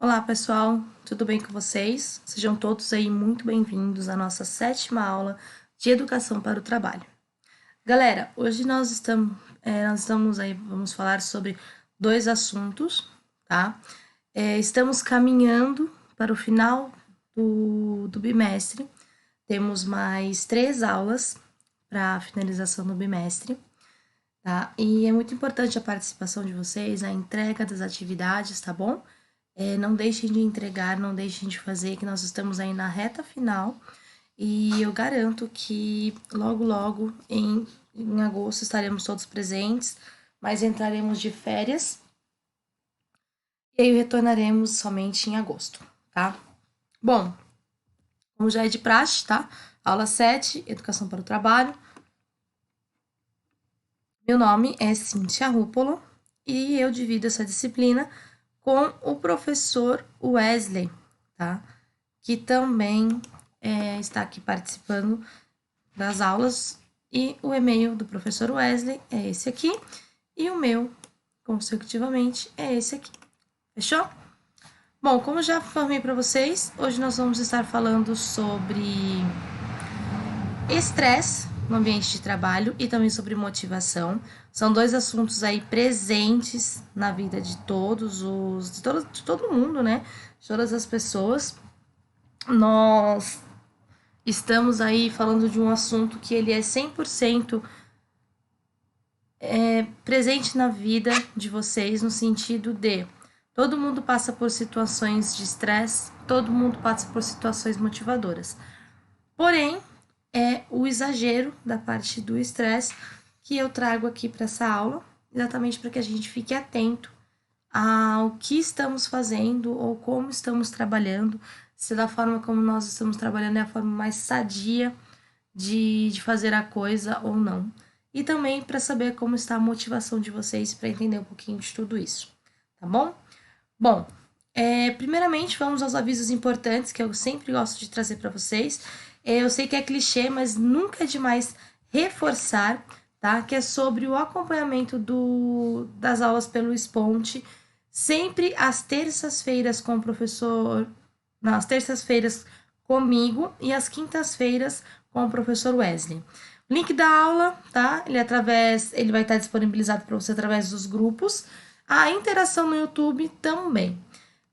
Olá, pessoal, tudo bem com vocês? Sejam todos aí muito bem-vindos à nossa 7ª aula de Educação para o Trabalho. Galera, hoje nós estamos aí, vamos falar sobre dois assuntos, tá? Estamos caminhando para o final do bimestre, temos mais 3 aulas para a finalização do bimestre, tá? E é muito importante a participação de vocês, a entrega das atividades, tá bom? Não deixem de entregar, não deixem de fazer, que nós estamos aí na reta final e eu garanto que logo, logo, em agosto, estaremos todos presentes, mas entraremos de férias e aí retornaremos somente em agosto, tá? Bom, como já é de praxe, tá? Aula 7, Educação para o Trabalho. Meu nome é Cíntia Rúpolo e eu divido essa disciplina com o professor Wesley, tá? Que também está aqui participando das aulas. E o e-mail do professor Wesley é esse aqui. E o meu, consecutivamente, é esse aqui. Fechou? Bom, como já informei para vocês, hoje nós vamos estar falando sobre estresse no ambiente de trabalho e também sobre motivação. São dois assuntos aí presentes na vida de de todo mundo, né? De todas as pessoas. Nós estamos aí falando de um assunto que ele é 100% presente na vida de vocês, no sentido de todo mundo passa por situações de estresse, todo mundo passa por situações motivadoras. Porém, é o exagero da parte do estresse que eu trago aqui para essa aula, exatamente para que a gente fique atento ao que estamos fazendo ou como estamos trabalhando, se da forma como nós estamos trabalhando é a forma mais sadia de fazer a coisa ou não. E também para saber como está a motivação de vocês para entender um pouquinho de tudo isso, tá bom? Bom, primeiramente vamos aos avisos importantes que eu sempre gosto de trazer para vocês. Eu sei que é clichê, mas nunca é demais reforçar, tá? Que é sobre o acompanhamento das aulas pelo Sponte, sempre às terças-feiras com o professor, não, às terças-feiras comigo e às quintas-feiras com o professor Wesley. O link da aula, tá? Ele vai estar disponibilizado para você através dos grupos. A interação no YouTube também.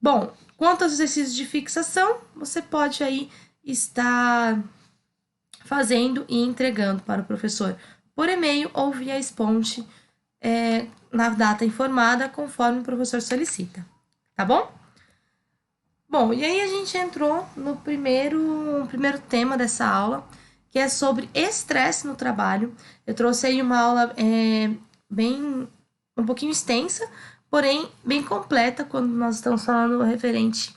Bom, quanto aos exercícios de fixação, você pode aí estar fazendo e entregando para o professor por e-mail ou via Sponte na data informada, conforme o professor solicita, tá bom? Bom, e aí a gente entrou no primeiro tema dessa aula, que é sobre estresse no trabalho. Eu trouxe aí uma aula bem um pouquinho extensa, porém bem completa quando nós estamos falando referente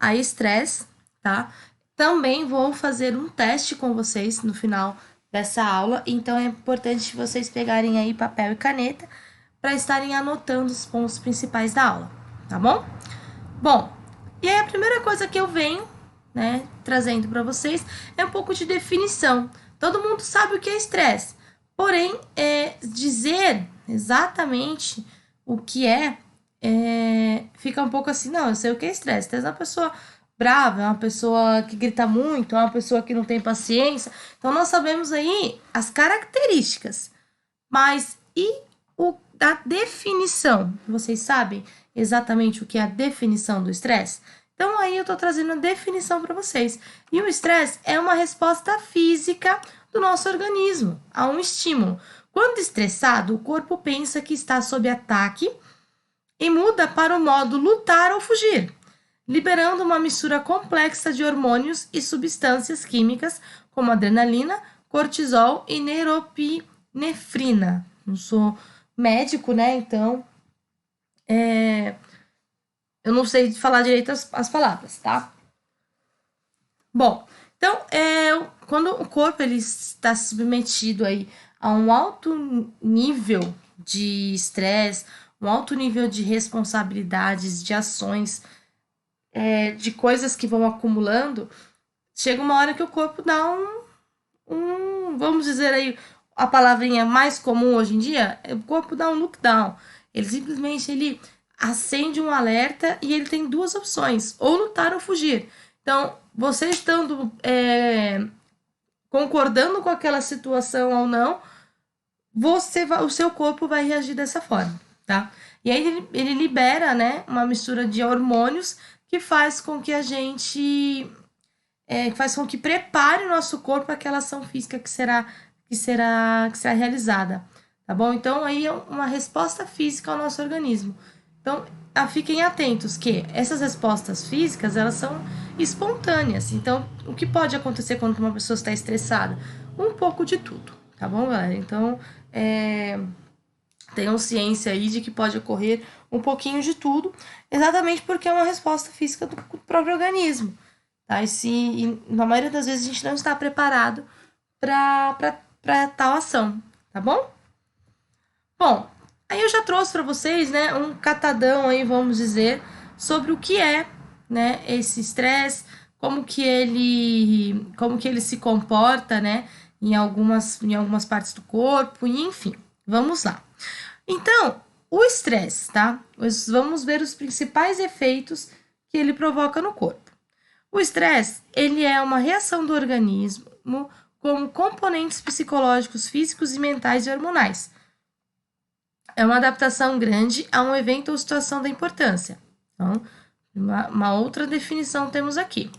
a estresse, tá? Também vou fazer um teste com vocês no final dessa aula, então é importante vocês pegarem aí papel e caneta para estarem anotando os pontos principais da aula, tá bom? Bom, e aí a primeira coisa que eu venho, né, trazendo para vocês é um pouco de definição. Todo mundo sabe o que é estresse, porém, dizer exatamente o que fica um pouco assim, não, eu sei o que é estresse. Estresse é uma pessoa brava, é uma pessoa que grita muito, é uma pessoa que não tem paciência. Então, nós sabemos aí as características, mas e a definição? Vocês sabem exatamente o que é a definição do estresse? Então, aí eu tô trazendo a definição para vocês. E o estresse é uma resposta física do nosso organismo a um estímulo. Quando estressado, o corpo pensa que está sob ataque e muda para o modo lutar ou fugir, liberando uma mistura complexa de hormônios e substâncias químicas como adrenalina, cortisol e neuropinefrina. Não sou médico, né? Então, eu não sei falar direito as palavras, tá? Bom, então, quando o corpo ele está submetido aí a um alto nível de estresse, um alto nível de responsabilidades, de ações, de coisas que vão acumulando, chega uma hora que o corpo dá vamos dizer aí, a palavrinha mais comum hoje em dia, o corpo dá um lockdown. Ele simplesmente acende um alerta e ele tem duas opções, ou lutar ou fugir. Então, você estando concordando com aquela situação ou não, o seu corpo vai reagir dessa forma, tá? E aí ele libera, né, uma mistura de hormônios que faz com que a gente faz com que prepare o nosso corpo para aquela ação física que será realizada, tá bom? Então aí é uma resposta física ao nosso organismo. Então fiquem atentos que essas respostas físicas elas são espontâneas. Então o que pode acontecer quando uma pessoa está estressada? Um pouco de tudo, tá bom, galera? Então tenham ciência aí de que pode ocorrer um pouquinho de tudo, exatamente porque é uma resposta física do próprio organismo. Tá? E na maioria das vezes a gente não está preparado para tal ação, tá bom? Bom, aí eu já trouxe para vocês, né, um catadão aí, vamos dizer, sobre o que é, né, esse estresse, como que ele se comporta, né, em algumas partes do corpo, e enfim, vamos lá. Então, o estresse, tá? Vamos ver os principais efeitos que ele provoca no corpo. O estresse, ele é uma reação do organismo com componentes psicológicos, físicos e mentais e hormonais. É uma adaptação grande a um evento ou situação da importância. Então, uma outra definição temos aqui.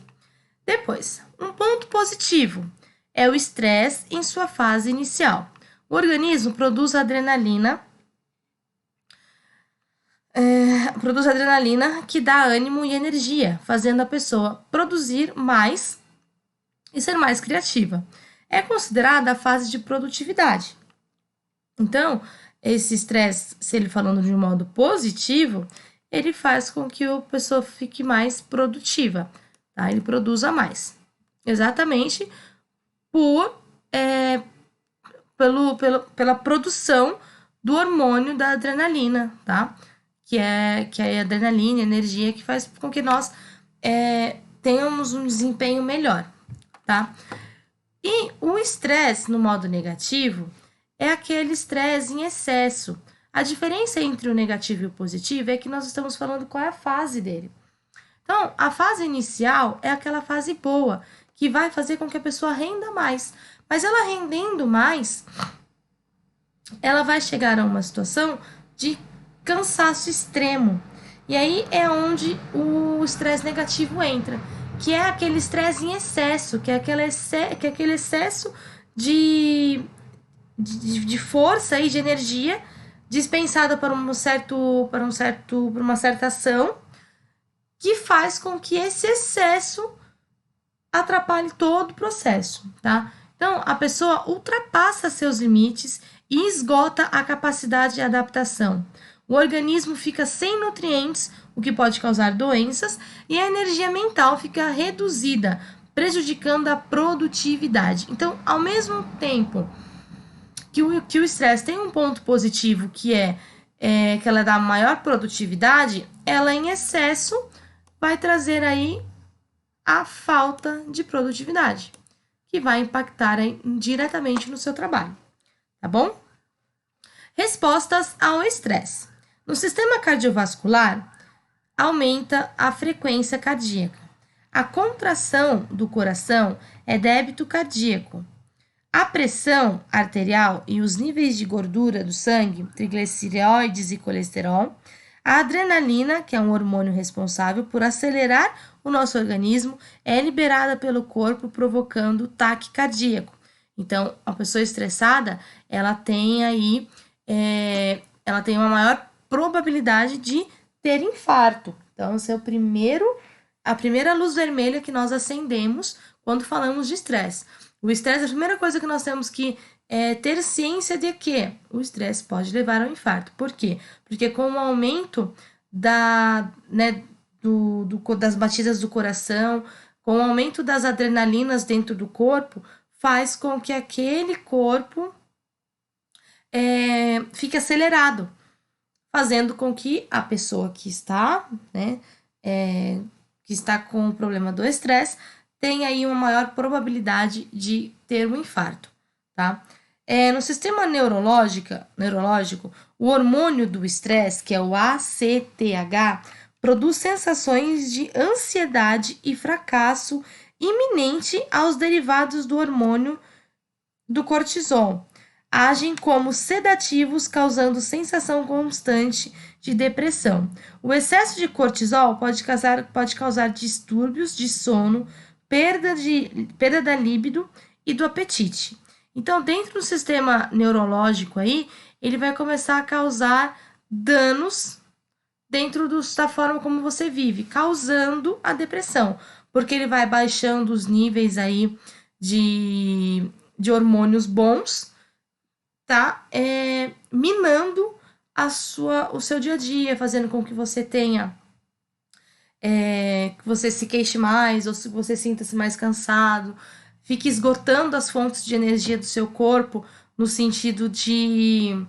Depois, um ponto positivo é o estresse em sua fase inicial. O organismo produz adrenalina que dá ânimo e energia, fazendo a pessoa produzir mais e ser mais criativa. É considerada a fase de produtividade. Então, esse estresse, se ele falando de um modo positivo, ele faz com que a pessoa fique mais produtiva, tá? Ele produza mais. Exatamente pela produção do hormônio da adrenalina, tá? Que é a adrenalina, a energia que faz com que nós tenhamos um desempenho melhor, tá? E o estresse no modo negativo é aquele estresse em excesso. A diferença entre o negativo e o positivo é que nós estamos falando qual é a fase dele. Então, a fase inicial é aquela fase boa, que vai fazer com que a pessoa renda mais. Mas ela rendendo mais, ela vai chegar a uma situação de cansaço extremo. E aí é onde o estresse negativo entra, que é aquele estresse em excesso, que é aquele excesso de força e de energia dispensada para uma certa ação, que faz com que esse excesso atrapalhe todo o processo, tá? Então, a pessoa ultrapassa seus limites e esgota a capacidade de adaptação. O organismo fica sem nutrientes, o que pode causar doenças, e a energia mental fica reduzida, prejudicando a produtividade. Então, ao mesmo tempo que o estresse tem um ponto positivo, que que ela dá maior produtividade, ela em excesso vai trazer aí a falta de produtividade, que vai impactar diretamente no seu trabalho, tá bom? Respostas ao estresse. No sistema cardiovascular, aumenta a frequência cardíaca. A contração do coração é débito cardíaco. A pressão arterial e os níveis de gordura do sangue, triglicerídeos e colesterol, a adrenalina, que é um hormônio responsável por acelerar o nosso organismo, é liberada pelo corpo, provocando taque cardíaco. Então, a pessoa estressada, ela tem aí, ela tem uma maior probabilidade de ter infarto. Então, esse é a primeira luz vermelha que nós acendemos quando falamos de estresse. O estresse, a primeira coisa que nós temos que ter ciência de que o estresse pode levar ao infarto. Por quê? Porque com o aumento das batidas do coração, com o aumento das adrenalinas dentro do corpo, faz com que aquele corpo fique acelerado, fazendo com que a pessoa que está com o problema do estresse tenha aí uma maior probabilidade de ter um infarto, tá? No sistema neurológico, o hormônio do estresse, que é o ACTH, produz sensações de ansiedade e fracasso iminente aos derivados do hormônio do cortisol. Agem como sedativos, causando sensação constante de depressão. O excesso de cortisol pode causar distúrbios de sono, perda da libido e do apetite. Então, dentro do sistema neurológico aí, ele vai começar a causar danos dentro da forma como você vive, causando a depressão, porque ele vai baixando os níveis aí de hormônios bons, tá? Minando o seu dia a dia, fazendo com que você tenha que você se queixe mais, ou se você sinta-se mais cansado, fique esgotando as fontes de energia do seu corpo, no sentido de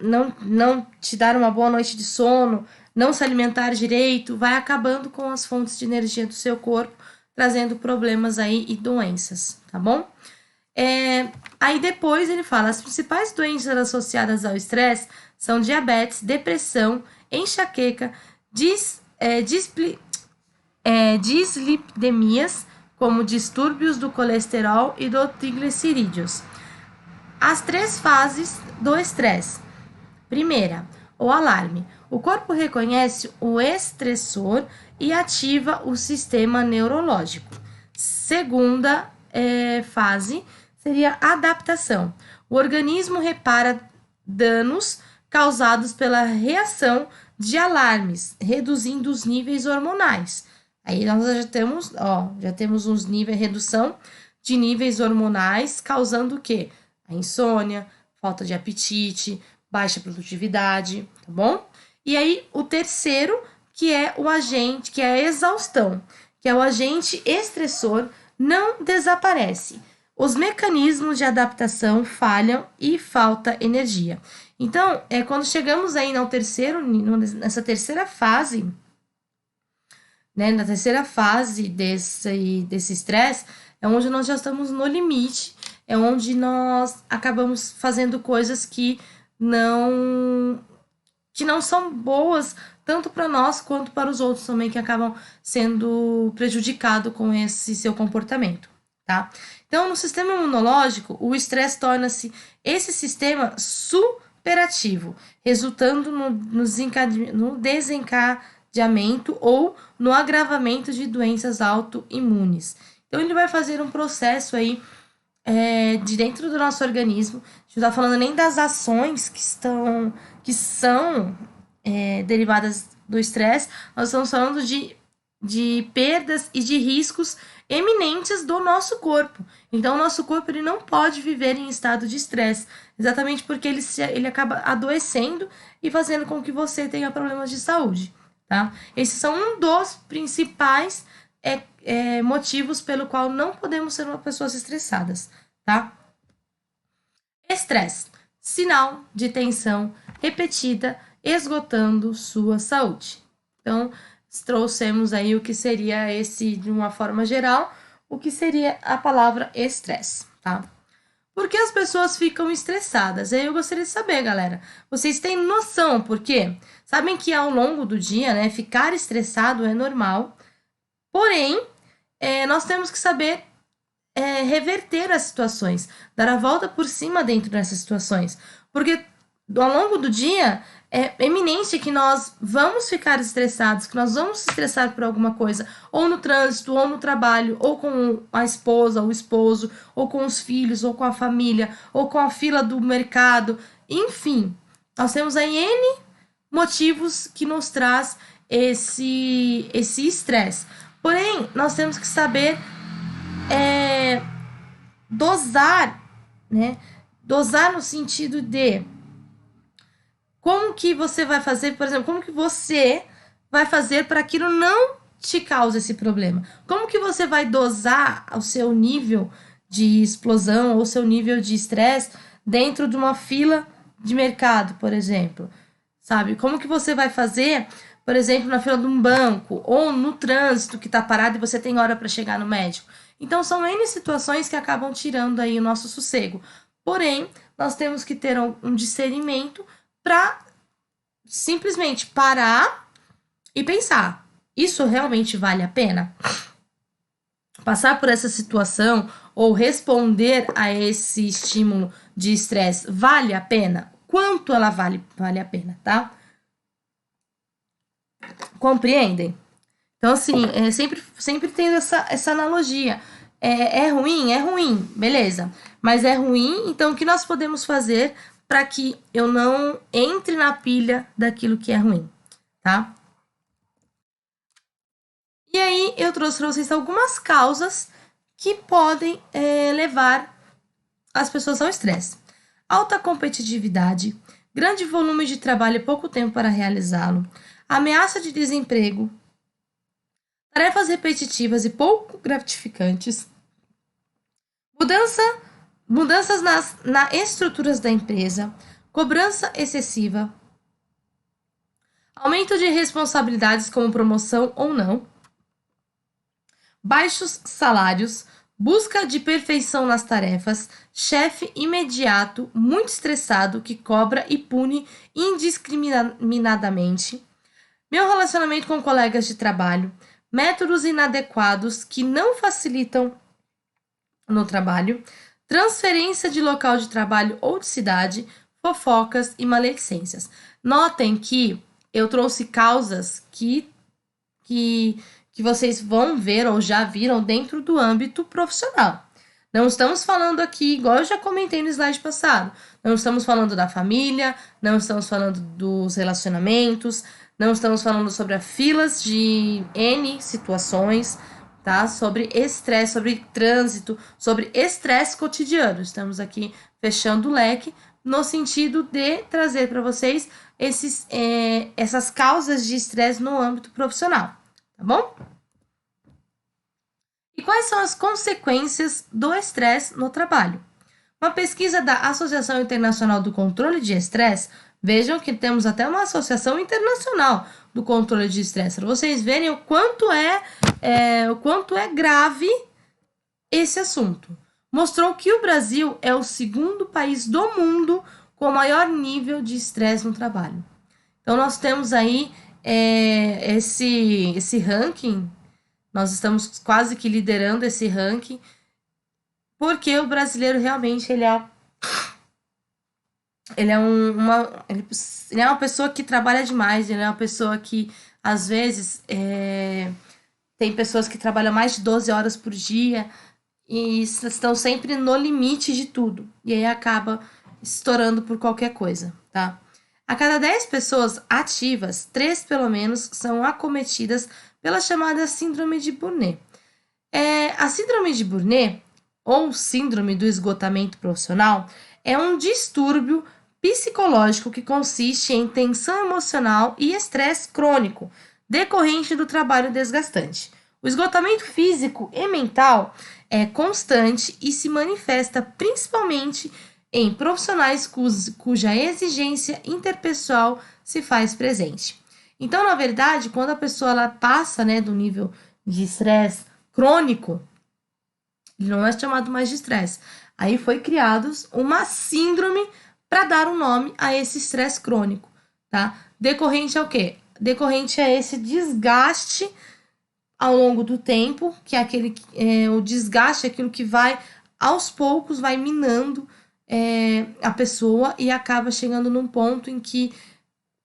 não te dar uma boa noite de sono, não se alimentar direito, vai acabando com as fontes de energia do seu corpo, trazendo problemas aí e doenças, tá bom? Aí depois ele fala, as principais doenças associadas ao estresse são diabetes, depressão, enxaqueca, dislipidemias, como distúrbios do colesterol e do triglicerídeos. As 3 fases do estresse. Primeira, o alarme. O corpo reconhece o estressor e ativa o sistema neurológico. Segunda fase seria a adaptação. O organismo repara danos causados pela reação de alarmes, reduzindo os níveis hormonais. Aí nós já temos uns níveis, redução de níveis hormonais, causando o quê? A insônia, falta de apetite, baixa produtividade, tá bom? E aí, o terceiro, que é o agente, que é a exaustão, que é o agente estressor, não desaparece. Os mecanismos de adaptação falham e falta energia. Então, quando chegamos aí nessa terceira fase, né, na terceira fase desse estresse, é onde nós já estamos no limite, é onde nós acabamos fazendo coisas que não são boas, tanto para nós quanto para os outros também, que acabam sendo prejudicados com esse seu comportamento, tá? Então, no sistema imunológico, o estresse torna-se esse sistema superativo, resultando no desencadeamento ou no agravamento de doenças autoimunes. Então, ele vai fazer um processo aí de dentro do nosso organismo. A gente não está falando nem das ações que são derivadas do estresse, nós estamos falando de perdas e de riscos eminentes do nosso corpo. Então, o nosso corpo ele não pode viver em estado de estresse, exatamente porque ele acaba adoecendo e fazendo com que você tenha problemas de saúde, tá? Esses são um dos principais motivos pelo qual não podemos ser uma pessoas estressadas, tá? Estresse, sinal de tensão repetida, esgotando sua saúde. Então, trouxemos aí o que seria de uma forma geral, o que seria a palavra estresse, tá? Por que as pessoas ficam estressadas? Eu gostaria de saber, galera. Vocês têm noção por quê? Sabem que ao longo do dia, né, ficar estressado é normal, porém, nós temos que saber reverter as situações, dar a volta por cima dentro dessas situações, porque ao longo do dia é eminente que nós vamos ficar estressados, que nós vamos se estressar por alguma coisa, ou no trânsito, ou no trabalho, ou com a esposa, ou o esposo, ou com os filhos, ou com a família, ou com a fila do mercado, enfim, nós temos aí N motivos que nos traz esse estresse. Porém, nós temos que saber dosar, né? Dosar no sentido de como que você vai fazer, por exemplo, como que você vai fazer para aquilo não te cause esse problema? Como que você vai dosar o seu nível de explosão ou o seu nível de estresse dentro de uma fila de mercado, por exemplo? Sabe? Como que você vai fazer, por exemplo, na fila de um banco ou no trânsito que está parado e você tem hora para chegar no médico? Então, são N situações que acabam tirando aí o nosso sossego. Porém, nós temos que ter um discernimento para simplesmente parar e pensar: isso realmente vale a pena? Passar por essa situação ou responder a esse estímulo de estresse vale a pena? Quanto ela vale a pena, tá? Compreendem? Então, assim, sempre tendo essa analogia. É ruim? É ruim, beleza. Mas é ruim, então o que nós podemos fazer para que eu não entre na pilha daquilo que é ruim, tá? E aí eu trouxe para vocês algumas causas que podem levar as pessoas ao estresse. Alta competitividade, grande volume de trabalho e pouco tempo para realizá-lo, ameaça de desemprego, tarefas repetitivas e pouco gratificantes, mudanças nas estruturas da empresa, cobrança excessiva, aumento de responsabilidades como promoção ou não, baixos salários, busca de perfeição nas tarefas, chefe imediato, muito estressado que cobra e pune indiscriminadamente, meu relacionamento com colegas de trabalho, métodos inadequados que não facilitam no trabalho, transferência de local de trabalho ou de cidade, fofocas e maledicências. Notem que eu trouxe causas que vocês vão ver ou já viram dentro do âmbito profissional. Não estamos falando aqui, igual eu já comentei no slide passado, não estamos falando da família, não estamos falando dos relacionamentos, não estamos falando sobre as filas de N situações, tá? Sobre estresse, sobre trânsito, sobre estresse cotidiano. Estamos aqui fechando o leque no sentido de trazer para vocês essas causas de estresse no âmbito profissional, tá bom? E quais são as consequências do estresse no trabalho? Uma pesquisa da Associação Internacional do Controle de Estresse, vejam que temos até uma associação internacional do controle de estresse, para vocês verem o quanto é grave esse assunto. Mostrou que o Brasil é o segundo país do mundo com maior nível de estresse no trabalho. Então, nós temos aí esse ranking, nós estamos quase que liderando esse ranking, porque o brasileiro realmente ele é uma pessoa que trabalha demais, ele é uma pessoa que, às vezes, tem pessoas que trabalham mais de 12 horas por dia e estão sempre no limite de tudo. E aí acaba estourando por qualquer coisa, tá? A cada 10 pessoas ativas, 3 pelo menos são acometidas pela chamada síndrome de Burnout. A síndrome de Burnout, ou síndrome do esgotamento profissional, é um distúrbio psicológico que consiste em tensão emocional e estresse crônico, decorrente do trabalho desgastante. O esgotamento físico e mental é constante e se manifesta principalmente em profissionais cuja exigência interpessoal se faz presente. Então, na verdade, quando a pessoa ela passa, do nível de estresse crônico, ele não é chamado mais de estresse. Aí foi criados uma síndrome para dar um nome a esse estresse crônico, tá? Decorrente ao quê? Decorrente a esse desgaste ao longo do tempo, que é o desgaste, aquilo que vai aos poucos, vai minando a pessoa e acaba chegando num ponto em que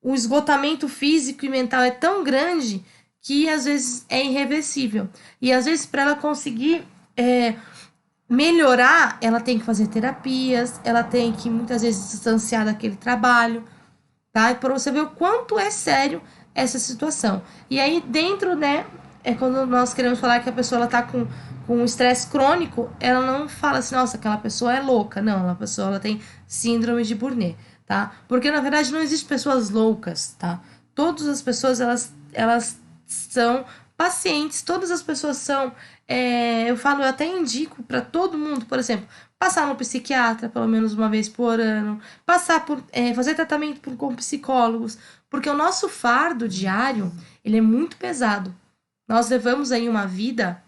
o esgotamento físico e mental é tão grande que às vezes é irreversível. E às vezes, para ela conseguir melhorar, ela tem que fazer terapias, ela tem que muitas vezes se distanciar daquele trabalho, tá? Para você ver o quanto é sério essa situação. E aí, dentro, é quando nós queremos falar que a pessoa ela tá com um estresse crônico, ela não fala assim, nossa, aquela pessoa é louca. Não, a pessoa ela tem síndrome de Burnout, tá? Porque, na verdade, não existe pessoas loucas, tá? Todas as pessoas, elas são pacientes, todas as pessoas são... eu até indico para todo mundo, por exemplo, passar no psiquiatra pelo menos uma vez por ano, fazer tratamento com psicólogos, porque o nosso fardo diário, ele é muito pesado. Nós levamos aí uma vida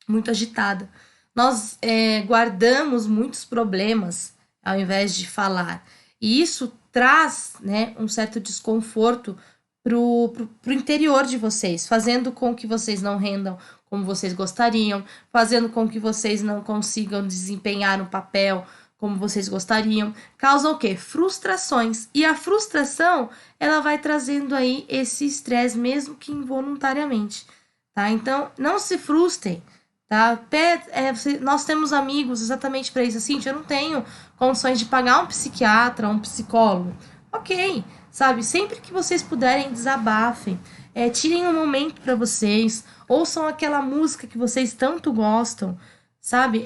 muito agitada. Nós guardamos muitos problemas ao invés de falar. E isso traz, né, um certo desconforto pro interior de vocês, fazendo com que vocês não rendam como vocês gostariam, fazendo com que vocês não consigam desempenhar um papel como vocês gostariam. Causa o quê? Frustrações. E a frustração, ela vai trazendo aí esse estresse, mesmo que involuntariamente, tá? Então, não se frustrem, tá? Nós temos amigos exatamente para isso. Assim, eu não tenho condições de pagar um psiquiatra, um psicólogo. Ok, sabe? Sempre que vocês puderem, desabafem. Tirem um momento para vocês. Ouçam aquela música que vocês tanto gostam, sabe?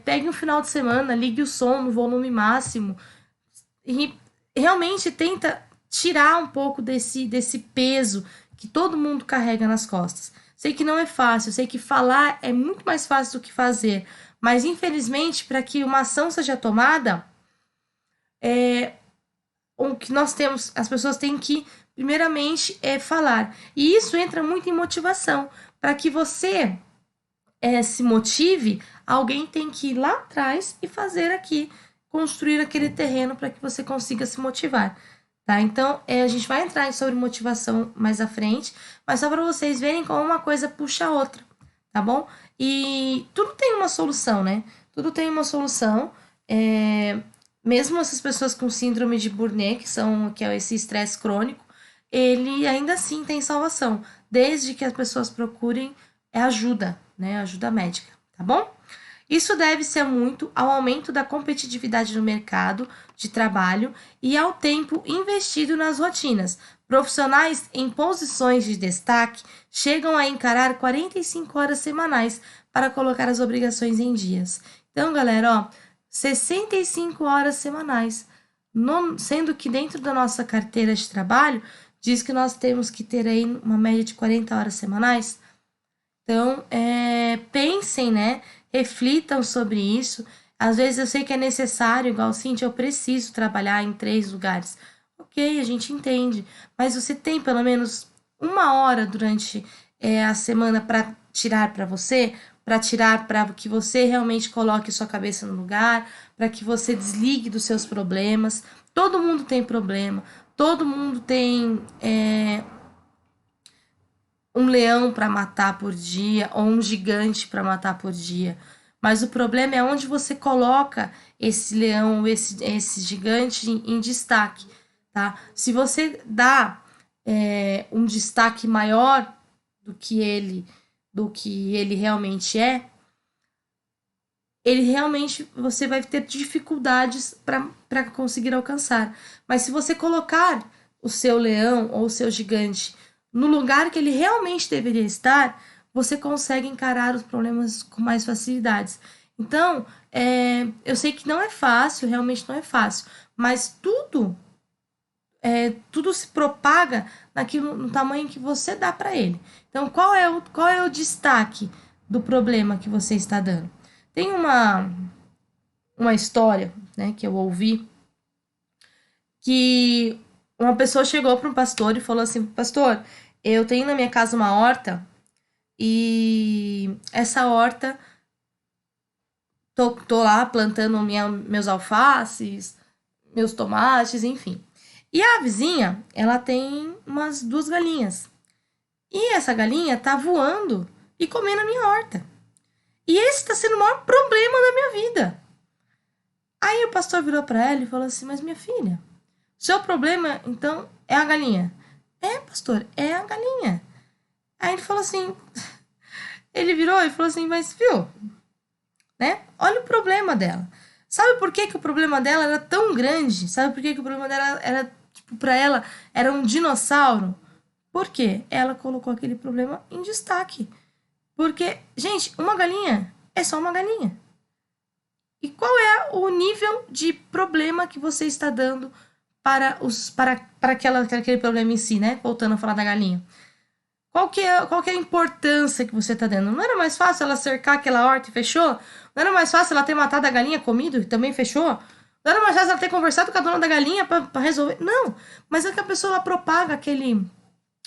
Pegue um final de semana, ligue o som no volume máximo e realmente tenta tirar um pouco desse peso que todo mundo carrega nas costas. Sei que não é fácil, sei que falar é muito mais fácil do que fazer, mas infelizmente, para que uma ação seja tomada, o que nós temos, as pessoas têm que, primeiramente, falar. E isso entra muito em motivação. Para que você se motive, alguém tem que ir lá atrás e fazer aqui, construir aquele terreno para que você consiga se motivar. Tá? Então, a gente vai entrar sobre motivação mais à frente, mas só para vocês verem como uma coisa puxa a outra, tá bom? E tudo tem uma solução, né? Tudo tem uma solução. Mesmo essas pessoas com síndrome de Burnet, que é esse estresse crônico, ele ainda assim tem salvação, desde que as pessoas procurem ajuda, né? Ajuda médica, tá bom? Isso deve-se muito ao aumento da competitividade no mercado de trabalho e ao tempo investido nas rotinas. Profissionais em posições de destaque chegam a encarar 45 horas semanais para colocar as obrigações em dias. Então, galera, ó, 65 horas semanais, sendo que dentro da nossa carteira de trabalho diz que nós temos que ter aí uma média de 40 horas semanais. Então, pensem, né? Reflitam sobre isso. Às vezes eu sei que é necessário, igual Cintia, eu preciso trabalhar em 3 lugares. Ok, a gente entende. Mas você tem pelo menos 1 hora durante a semana para tirar para você, para tirar para que você realmente coloque sua cabeça no lugar, para que você desligue dos seus problemas. Todo mundo tem problema, todo mundo tem um leão para matar por dia ou um gigante para matar por dia. Mas o problema é onde você coloca esse leão, esse gigante em destaque, tá? Se você dá um destaque maior do que ele realmente é, ele realmente você vai ter dificuldades para conseguir alcançar. Mas se você colocar o seu leão ou o seu gigante no lugar que ele realmente deveria estar, você consegue encarar os problemas com mais facilidades. Então, eu sei que não é fácil, realmente não é fácil, mas tudo se propaga no tamanho que você dá para ele. Então, qual é o destaque do problema que você está dando? Tem uma história, né, que eu ouvi, que uma pessoa chegou para um pastor e falou assim: pastor, eu tenho na minha casa uma horta e essa horta tô lá plantando meus alfaces, meus tomates, enfim. E a vizinha, ela tem umas 2 galinhas. E essa galinha tá voando e comendo a minha horta. E esse tá sendo o maior problema da minha vida. Aí o pastor virou para ela e falou assim: mas minha filha, seu problema, então, é a galinha? Pastor, é a galinha. Aí ele falou assim, ele virou e falou assim: mas viu, né? Olha o problema dela. Sabe por que o problema dela era tão grande? Sabe por que o problema dela era, tipo, pra ela, era um dinossauro? Por quê? Ela colocou aquele problema em destaque. Porque, gente, uma galinha é só uma galinha. E qual é o nível de problema que você está dando para aquele problema em si, né? Voltando a falar da galinha. Qual que é a importância que você está dando? Não era mais fácil ela cercar aquela horta e fechou? Não era mais fácil ela ter matado a galinha, comido e também fechou? Não era mais fácil ela ter conversado com a dona da galinha para resolver? Não, mas é que a pessoa ela propaga aquele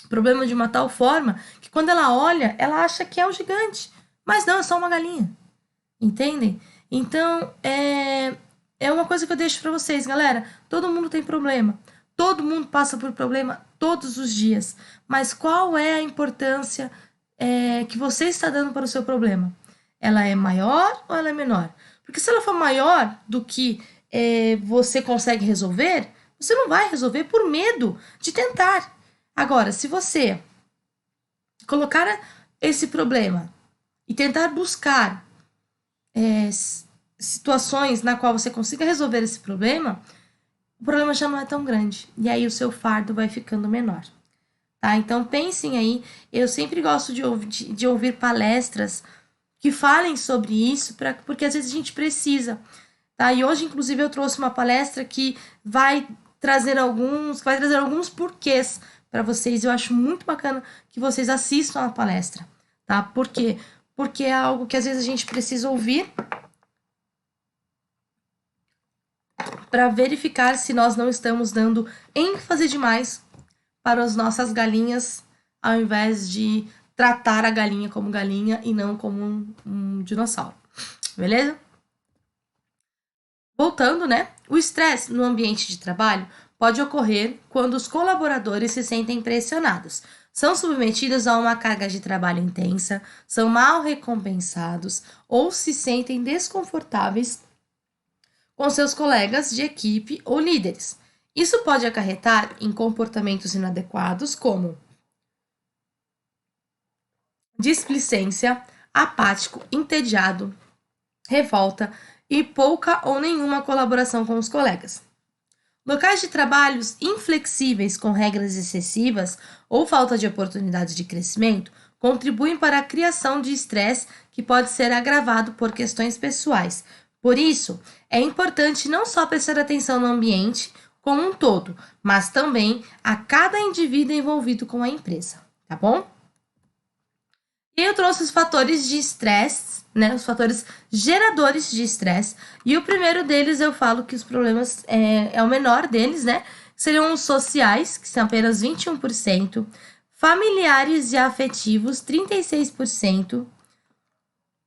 problema de uma tal forma que quando ela olha, ela acha que é o gigante. Mas não, é só uma galinha. Entendem? Então, é uma coisa que eu deixo para vocês, galera. Todo mundo tem problema. Todo mundo passa por problema todos os dias. Mas qual é a importância que você está dando para o seu problema? Ela é maior ou ela é menor? Porque se ela for maior do que você consegue resolver, você não vai resolver por medo de tentar. Agora, se você colocar esse problema e tentar buscar situações na qual você consiga resolver esse problema, o problema já não é tão grande. E aí o seu fardo vai ficando menor. Tá? Então pensem aí, eu sempre gosto de ouvir palestras que falem sobre isso, porque às vezes a gente precisa. Tá? E hoje, inclusive, eu trouxe uma palestra que vai trazer alguns porquês para vocês. Eu acho muito bacana que vocês assistam a palestra. Tá? Por quê? Porque é algo que às vezes a gente precisa ouvir para verificar se nós não estamos dando ênfase demais para as nossas galinhas, ao invés de tratar a galinha como galinha e não como um dinossauro. Beleza? Voltando, né? O estresse no ambiente de trabalho pode ocorrer quando os colaboradores se sentem pressionados, são submetidos a uma carga de trabalho intensa, são mal recompensados ou se sentem desconfortáveis com seus colegas de equipe ou líderes. Isso pode acarretar em comportamentos inadequados como displicência, apático, entediado, revolta e pouca ou nenhuma colaboração com os colegas. Locais de trabalhos inflexíveis com regras excessivas ou falta de oportunidades de crescimento contribuem para a criação de estresse que pode ser agravado por questões pessoais. Por isso, é importante não só prestar atenção no ambiente como um todo, mas também a cada indivíduo envolvido com a empresa, tá bom? E eu trouxe os fatores de estresse, né? Os fatores geradores de estresse. E o primeiro deles eu falo que os problemas é o menor deles, né? Seriam os sociais, que são apenas 21%, familiares e afetivos, 36%.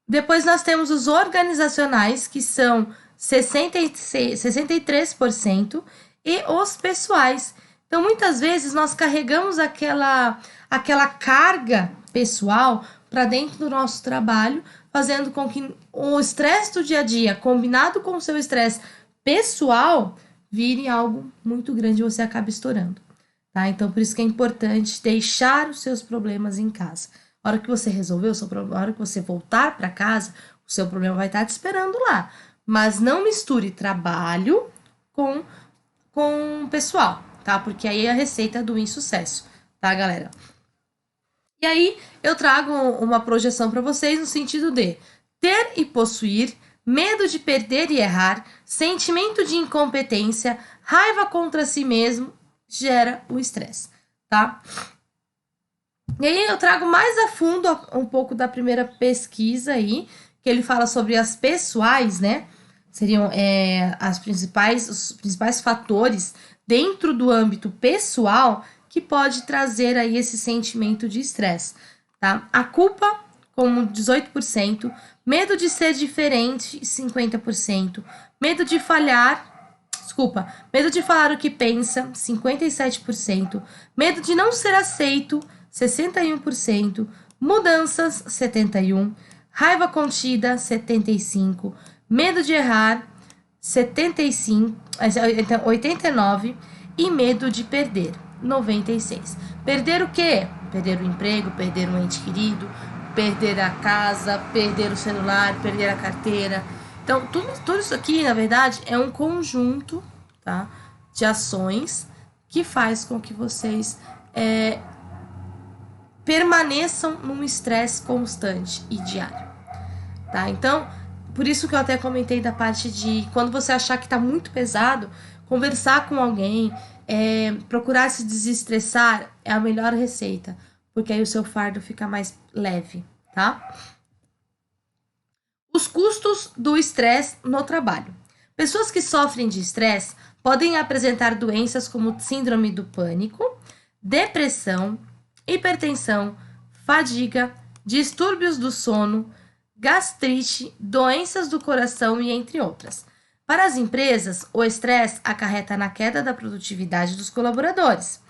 Depois nós temos os organizacionais, que são 63%, e os pessoais. Então, muitas vezes, nós carregamos aquela carga pessoal para dentro do nosso trabalho, fazendo com que o estresse do dia a dia, combinado com o seu estresse pessoal, vire algo muito grande e você acabe estourando. Tá? Então, por isso que é importante deixar os seus problemas em casa. A hora que você resolver o seu problema, a hora que você voltar para casa, o seu problema vai estar te esperando lá. Mas não misture trabalho com pessoal, tá? Porque aí é a receita do insucesso, tá, galera? E aí eu trago uma projeção para vocês no sentido de ter e possuir, medo de perder e errar, sentimento de incompetência, raiva contra si mesmo, gera o estresse, tá? E aí eu trago mais a fundo um pouco da primeira pesquisa aí, que ele fala sobre as pessoais, né? Seriam os principais fatores dentro do âmbito pessoal que pode trazer aí esse sentimento de estresse, tá? A culpa, como 18%, medo de ser diferente, 50%, medo de falar o que pensa, 57%, medo de não ser aceito, 61%, mudanças, 71%, raiva contida, 75%, medo de errar, 89%, e medo de perder, 96%. Perder o quê? Perder o emprego, perder um ente querido, perder a casa, perder o celular, perder a carteira. Então, tudo isso aqui, na verdade, é um conjunto, tá, de ações que faz com que vocês permaneçam num estresse constante e diário, tá? Então, por isso que eu até comentei da parte de quando você achar que tá muito pesado, conversar com alguém, procurar se desestressar é a melhor receita, porque aí o seu fardo fica mais leve, tá? Os custos do estresse no trabalho. Pessoas que sofrem de estresse podem apresentar doenças como síndrome do pânico, depressão, hipertensão, fadiga, distúrbios do sono, gastrite, doenças do coração e entre outras. Para as empresas, o estresse acarreta na queda da produtividade dos colaboradores,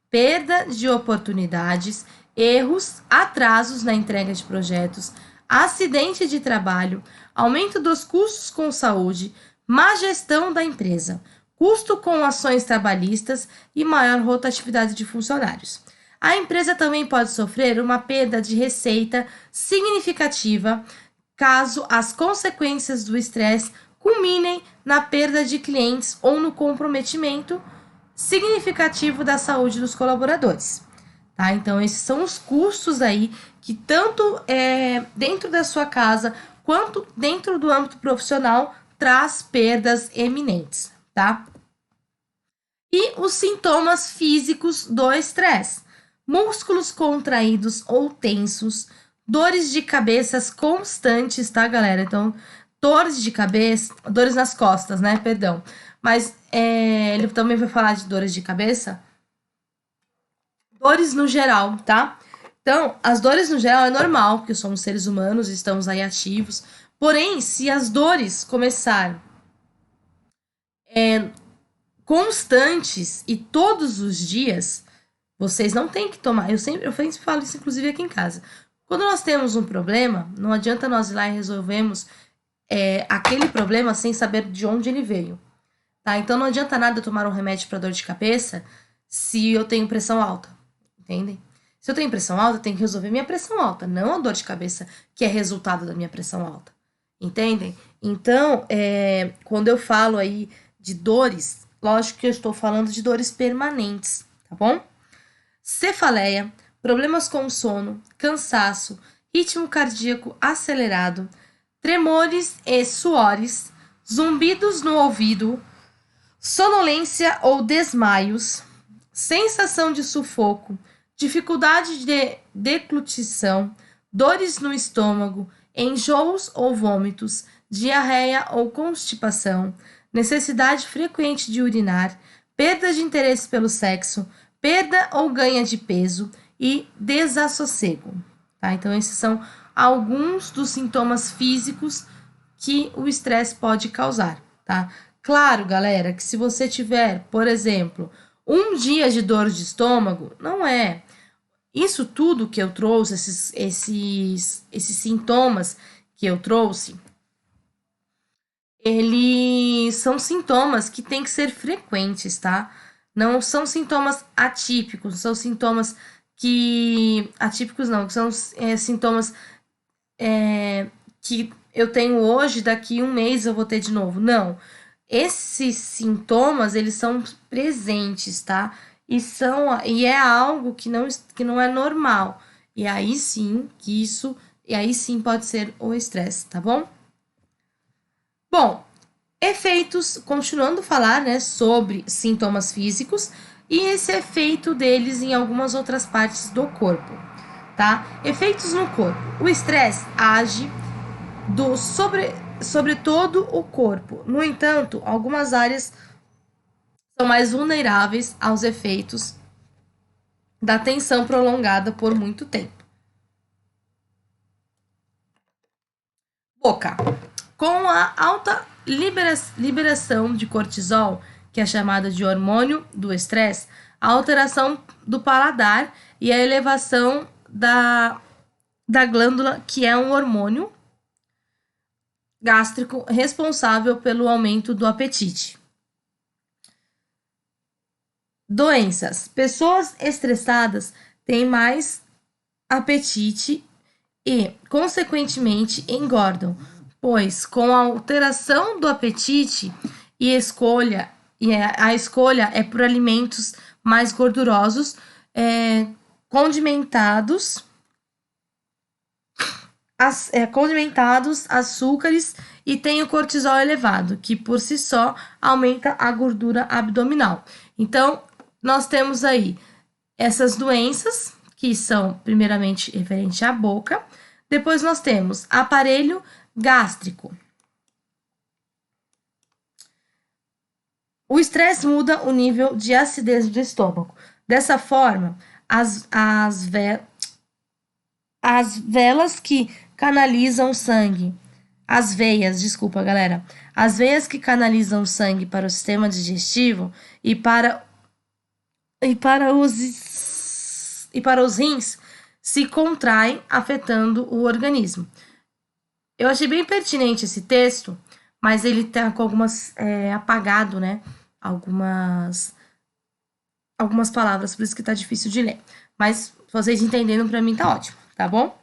perda de oportunidades, erros, atrasos na entrega de projetos, acidente de trabalho, aumento dos custos com saúde, má gestão da empresa, custo com ações trabalhistas e maior rotatividade de funcionários. A empresa também pode sofrer uma perda de receita significativa caso as consequências do estresse culminem na perda de clientes ou no comprometimento significativo da saúde dos colaboradores. Tá? Então, esses são os custos aí que tanto dentro da sua casa quanto dentro do âmbito profissional traz perdas eminentes, tá? E os sintomas físicos do estresse: músculos contraídos ou tensos, dores de cabeças constantes, tá, galera? Então, dores de cabeça, dores nas costas, né? Perdão. Mas ele também vai falar de dores de cabeça. Dores no geral, tá? Então, as dores no geral é normal, porque somos seres humanos, estamos aí ativos. Porém, se as dores começarem constantes e todos os dias, vocês não têm que tomar. Eu sempre falo isso, inclusive, aqui em casa. Quando nós temos um problema, não adianta nós ir lá e resolvemos aquele problema sem saber de onde ele veio. Tá? Então, não adianta nada eu tomar um remédio para dor de cabeça se eu tenho pressão alta. Entendem? Se eu tenho pressão alta, eu tenho que resolver minha pressão alta, não a dor de cabeça que é resultado da minha pressão alta. Entendem? Então, quando eu falo aí de dores, lógico que eu estou falando de dores permanentes, tá bom? Cefaleia, problemas com o sono, cansaço, ritmo cardíaco acelerado, tremores e suores, zumbidos no ouvido, sonolência ou desmaios, sensação de sufoco, dificuldade de deglutição, dores no estômago, enjoos ou vômitos, diarreia ou constipação, necessidade frequente de urinar, perda de interesse pelo sexo, perda ou ganho de peso e desassossego. Tá? Então, esses são alguns dos sintomas físicos que o estresse pode causar. Tá? Claro, galera, que se você tiver, por exemplo, um dia de dor de estômago, não é. Isso tudo que eu trouxe, esses sintomas que eu trouxe, eles são sintomas que têm que ser frequentes, tá? Não são sintomas atípicos, são sintomas que... Atípicos não, são sintomas que eu tenho hoje, daqui um mês eu vou ter de novo. Não. Esses sintomas, eles são presentes, tá? E é algo que não é normal. E aí sim pode ser o estresse, tá bom? Bom, efeitos, continuando a falar, né, sobre sintomas físicos e esse efeito deles em algumas outras partes do corpo, tá? Efeitos no corpo. O estresse age sobre todo o corpo. No entanto, algumas áreas são mais vulneráveis aos efeitos da tensão prolongada por muito tempo. Boca. Com a alta liberação de cortisol, que é chamada de hormônio do estresse, a alteração do paladar e a elevação da glândula, que é um hormônio gástrico responsável pelo aumento do apetite. Doenças. Pessoas estressadas têm mais apetite e, consequentemente, engordam, pois com a alteração do apetite a escolha é por alimentos mais gordurosos, condimentados, açúcares e tem o cortisol elevado, que por si só aumenta a gordura abdominal. Então, nós temos aí essas doenças, que são primeiramente referente à boca. Depois nós temos aparelho gástrico. O estresse muda o nível de acidez do estômago. Dessa forma, as as velas que canalizam o sangue. As veias, desculpa, galera. As veias que canalizam o sangue para o sistema digestivo e para os rins se contraem, afetando o organismo. Eu achei bem pertinente esse texto, mas ele tá com algumas apagado, né? Algumas palavras, por isso que tá difícil de ler. Mas vocês entendendo, para mim tá ótimo, tá bom?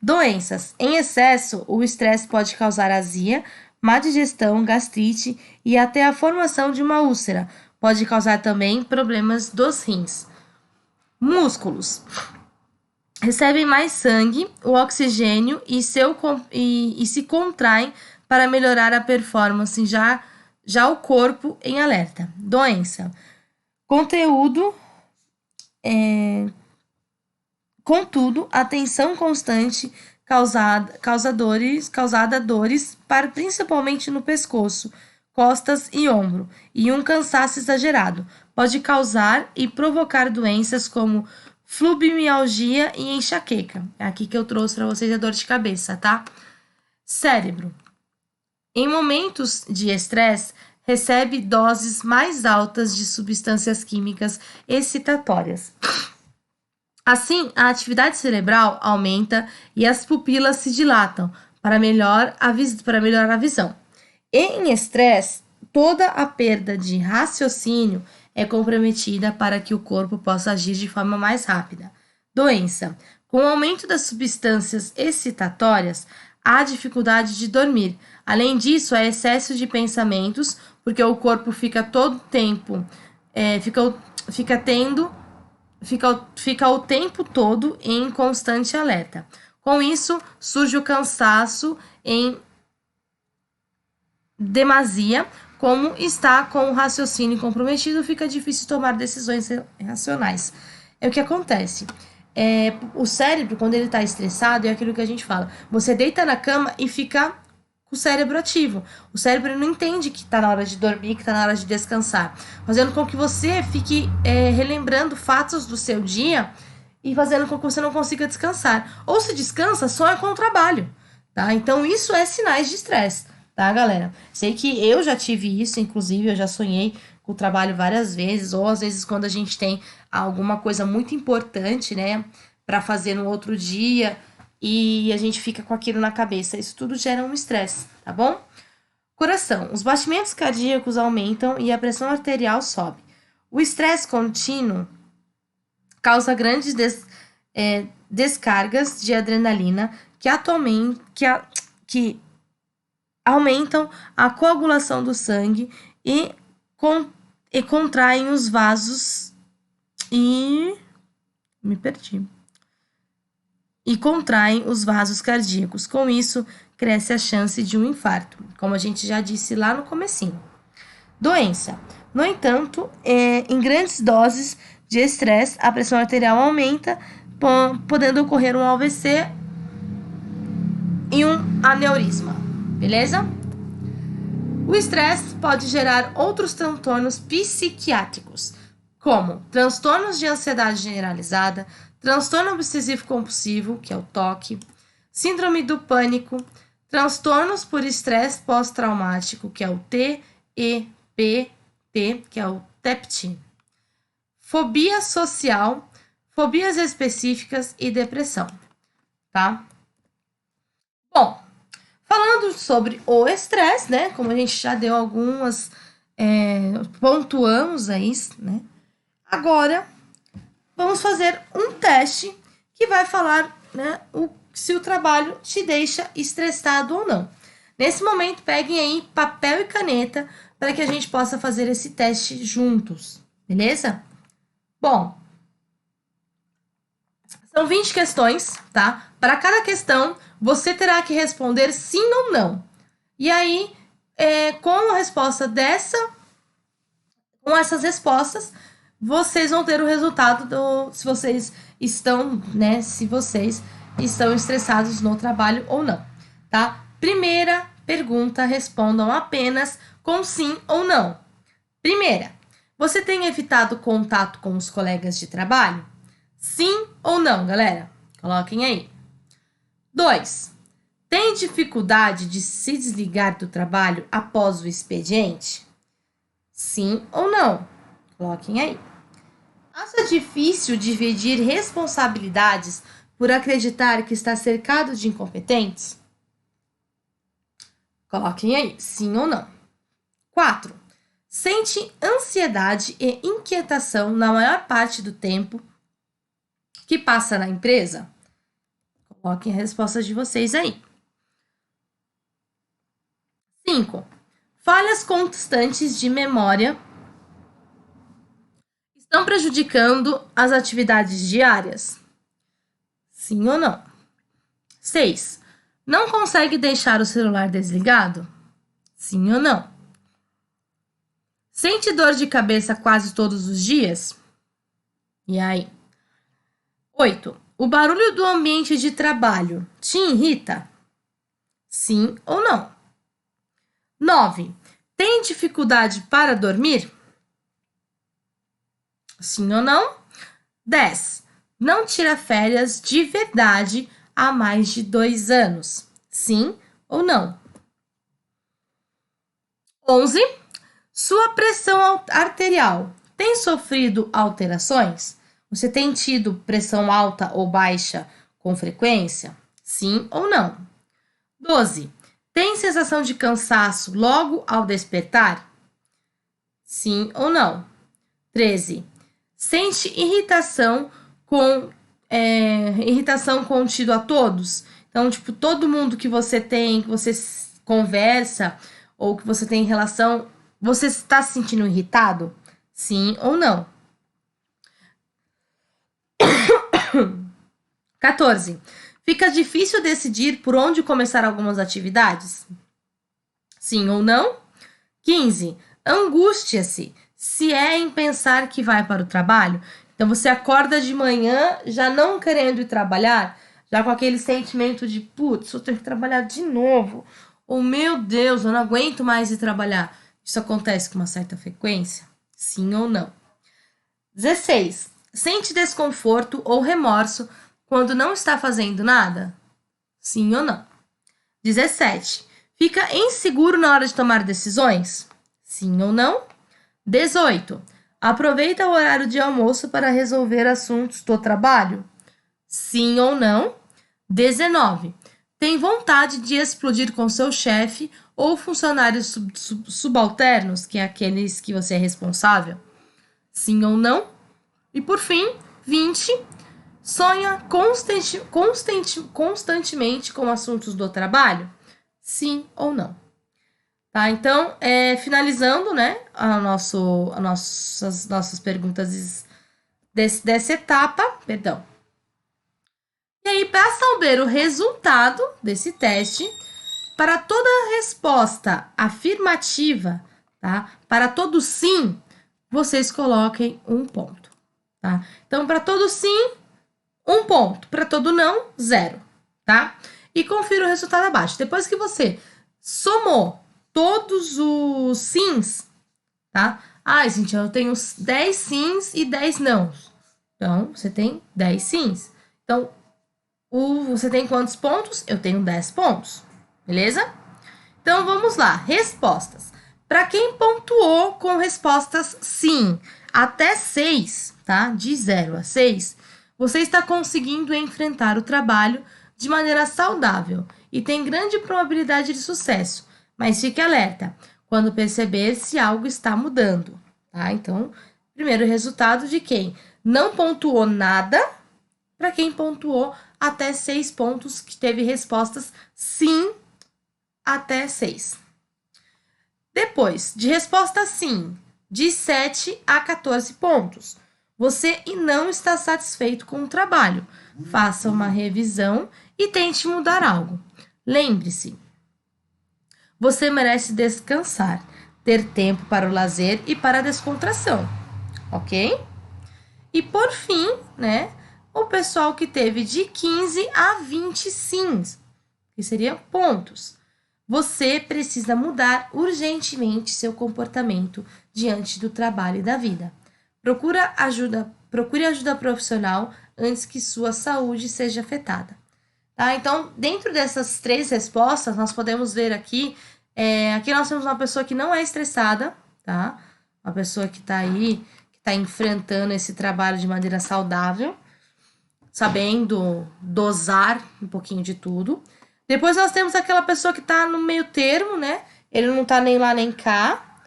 Doenças. Em excesso, o estresse pode causar azia, má digestão, gastrite e até a formação de uma úlcera. Pode causar também problemas dos rins. Músculos. Recebem mais sangue, o oxigênio e se contraem para melhorar a performance, já o corpo em alerta. Doença. Contudo, a tensão constante causada dores, principalmente no pescoço, costas e ombro, e um cansaço exagerado. Pode causar e provocar doenças como fibromialgia e enxaqueca. É aqui que eu trouxe para vocês a dor de cabeça, tá? Cérebro. Em momentos de estresse, recebe doses mais altas de substâncias químicas excitatórias. Assim, a atividade cerebral aumenta e as pupilas se dilatam para melhorar a visão. Em estresse, toda a perda de raciocínio é comprometida para que o corpo possa agir de forma mais rápida. Doença. Com o aumento das substâncias excitatórias, há dificuldade de dormir. Além disso, há excesso de pensamentos, porque o corpo fica todo tempo, fica o tempo todo em constante alerta. Com isso, surge o cansaço em demasia. Como está com o raciocínio comprometido, fica difícil tomar decisões racionais. É o que acontece. O cérebro, quando ele está estressado, é aquilo que a gente fala. Você deita na cama e fica com o cérebro ativo. O cérebro não entende que está na hora de dormir, que está na hora de descansar. Fazendo com que você fique relembrando fatos do seu dia e fazendo com que você não consiga descansar. Ou se descansa, sonha com o trabalho. Tá? Então, isso é sinais de estresse. Tá, galera? Sei que eu já tive isso, inclusive eu já sonhei com o trabalho várias vezes, ou às vezes quando a gente tem alguma coisa muito importante, né, para fazer no outro dia e a gente fica com aquilo na cabeça. Isso tudo gera um estresse, tá bom? Coração. Os batimentos cardíacos aumentam e a pressão arterial sobe. O estresse contínuo causa grandes descargas de adrenalina que aumentam a coagulação do sangue e contraem os vasos e contraem os vasos cardíacos. Com isso, cresce a chance de um infarto, como a gente já disse lá no comecinho. Doença. No entanto, em grandes doses de estresse, a pressão arterial aumenta, podendo ocorrer um AVC e um aneurisma. Beleza? O estresse pode gerar outros transtornos psiquiátricos, como transtornos de ansiedade generalizada, transtorno obsessivo compulsivo, que é o TOC, síndrome do pânico, transtornos por estresse pós-traumático, que é o TEPT, que é o TEPT, fobia social, fobias específicas e depressão, tá? Bom, falando sobre o estresse, né? Como a gente já deu algumas, pontuamos aí, né? Agora, vamos fazer um teste que vai falar, né, se o trabalho te deixa estressado ou não. Nesse momento, peguem aí papel e caneta para que a gente possa fazer esse teste juntos, beleza? Bom, são 20 questões, tá? Para cada questão, você terá que responder sim ou não. E aí, com a resposta com essas respostas, vocês vão ter o resultado se vocês estão estressados no trabalho ou não, tá? Primeira pergunta, respondam apenas com sim ou não. Primeira, você tem evitado contato com os colegas de trabalho? Sim ou não, galera? Coloquem aí. 2. Tem dificuldade de se desligar do trabalho após o expediente? Sim ou não? Coloquem aí. Acha difícil dividir responsabilidades por acreditar que está cercado de incompetentes? Coloquem aí, sim ou não. 4. Sente ansiedade e inquietação na maior parte do tempo que passa na empresa? Coloquem a resposta de vocês aí. 5. Falhas constantes de memória estão prejudicando as atividades diárias? Sim ou não? 6. Não consegue deixar o celular desligado? Sim ou não? Sente dor de cabeça quase todos os dias? E aí? 8. O barulho do ambiente de trabalho te irrita? Sim ou não? 9. Tem dificuldade para dormir? Sim ou não? 10. Não tira férias de verdade há mais de 2 anos? Sim ou não? 11. Sua pressão arterial tem sofrido alterações? Você tem tido pressão alta ou baixa com frequência? Sim ou não? 12. Tem sensação de cansaço logo ao despertar? Sim ou não? 13. Sente irritação contida a todos? Então, tipo, todo mundo que você tem, que você conversa ou que você tem relação, você está se sentindo irritado? Sim ou não? 14. Fica difícil decidir por onde começar algumas atividades? Sim ou não? 15. Angústia-se se é em pensar que vai para o trabalho. Então, você acorda de manhã já não querendo ir trabalhar, já com aquele sentimento de, putz, eu tenho que trabalhar de novo. Ou, meu Deus, eu não aguento mais ir trabalhar. Isso acontece com uma certa frequência? Sim ou não? 16. Sente desconforto ou remorso quando não está fazendo nada? Sim ou não? 17. Fica inseguro na hora de tomar decisões? Sim ou não? 18. Aproveita o horário de almoço para resolver assuntos do trabalho? Sim ou não? 19. Tem vontade de explodir com seu chefe ou funcionários subalternos, que é aqueles que você é responsável? Sim ou não? E por fim, 20. Sonha constantemente com assuntos do trabalho? Sim ou não? Tá, então, finalizando, né, nossas perguntas dessa etapa, perdão. E aí, para saber o resultado desse teste, para toda resposta afirmativa, tá, para todo sim, vocês coloquem 1 ponto, tá? Então, para todo sim, 1 ponto. Para todo não, 0, tá? E confira o resultado abaixo. Depois que você somou todos os sims, tá? Ah, gente, eu tenho 10 sims e 10 nãos. Então, você tem 10 sims. Então, você tem quantos pontos? Eu tenho 10 pontos. Beleza? Então, vamos lá. Respostas. Para quem pontuou com respostas sim, até 6, tá? De 0 a 6, você está conseguindo enfrentar o trabalho de maneira saudável e tem grande probabilidade de sucesso. Mas fique alerta quando perceber se algo está mudando, tá? Então, primeiro resultado de quem não pontuou nada para quem pontuou até 6 pontos, que teve respostas sim até 6. Depois, de resposta sim, de 7 a 14 pontos. Você não está satisfeito com o trabalho. Faça uma revisão e tente mudar algo. Lembre-se, você merece descansar, ter tempo para o lazer e para a descontração, ok? E por fim, né, o pessoal que teve de 15 a 20 sims, que seriam pontos. Você precisa mudar urgentemente seu comportamento diante do trabalho e da vida. Procure ajuda profissional antes que sua saúde seja afetada. tá? Então, dentro dessas 3 respostas, nós podemos ver aqui, aqui nós temos uma pessoa que não é estressada, tá? Uma pessoa que tá aí, que tá enfrentando esse trabalho de maneira saudável, sabendo dosar um pouquinho de tudo. Depois nós temos aquela pessoa que tá no meio termo, né? Ele não tá nem lá nem cá.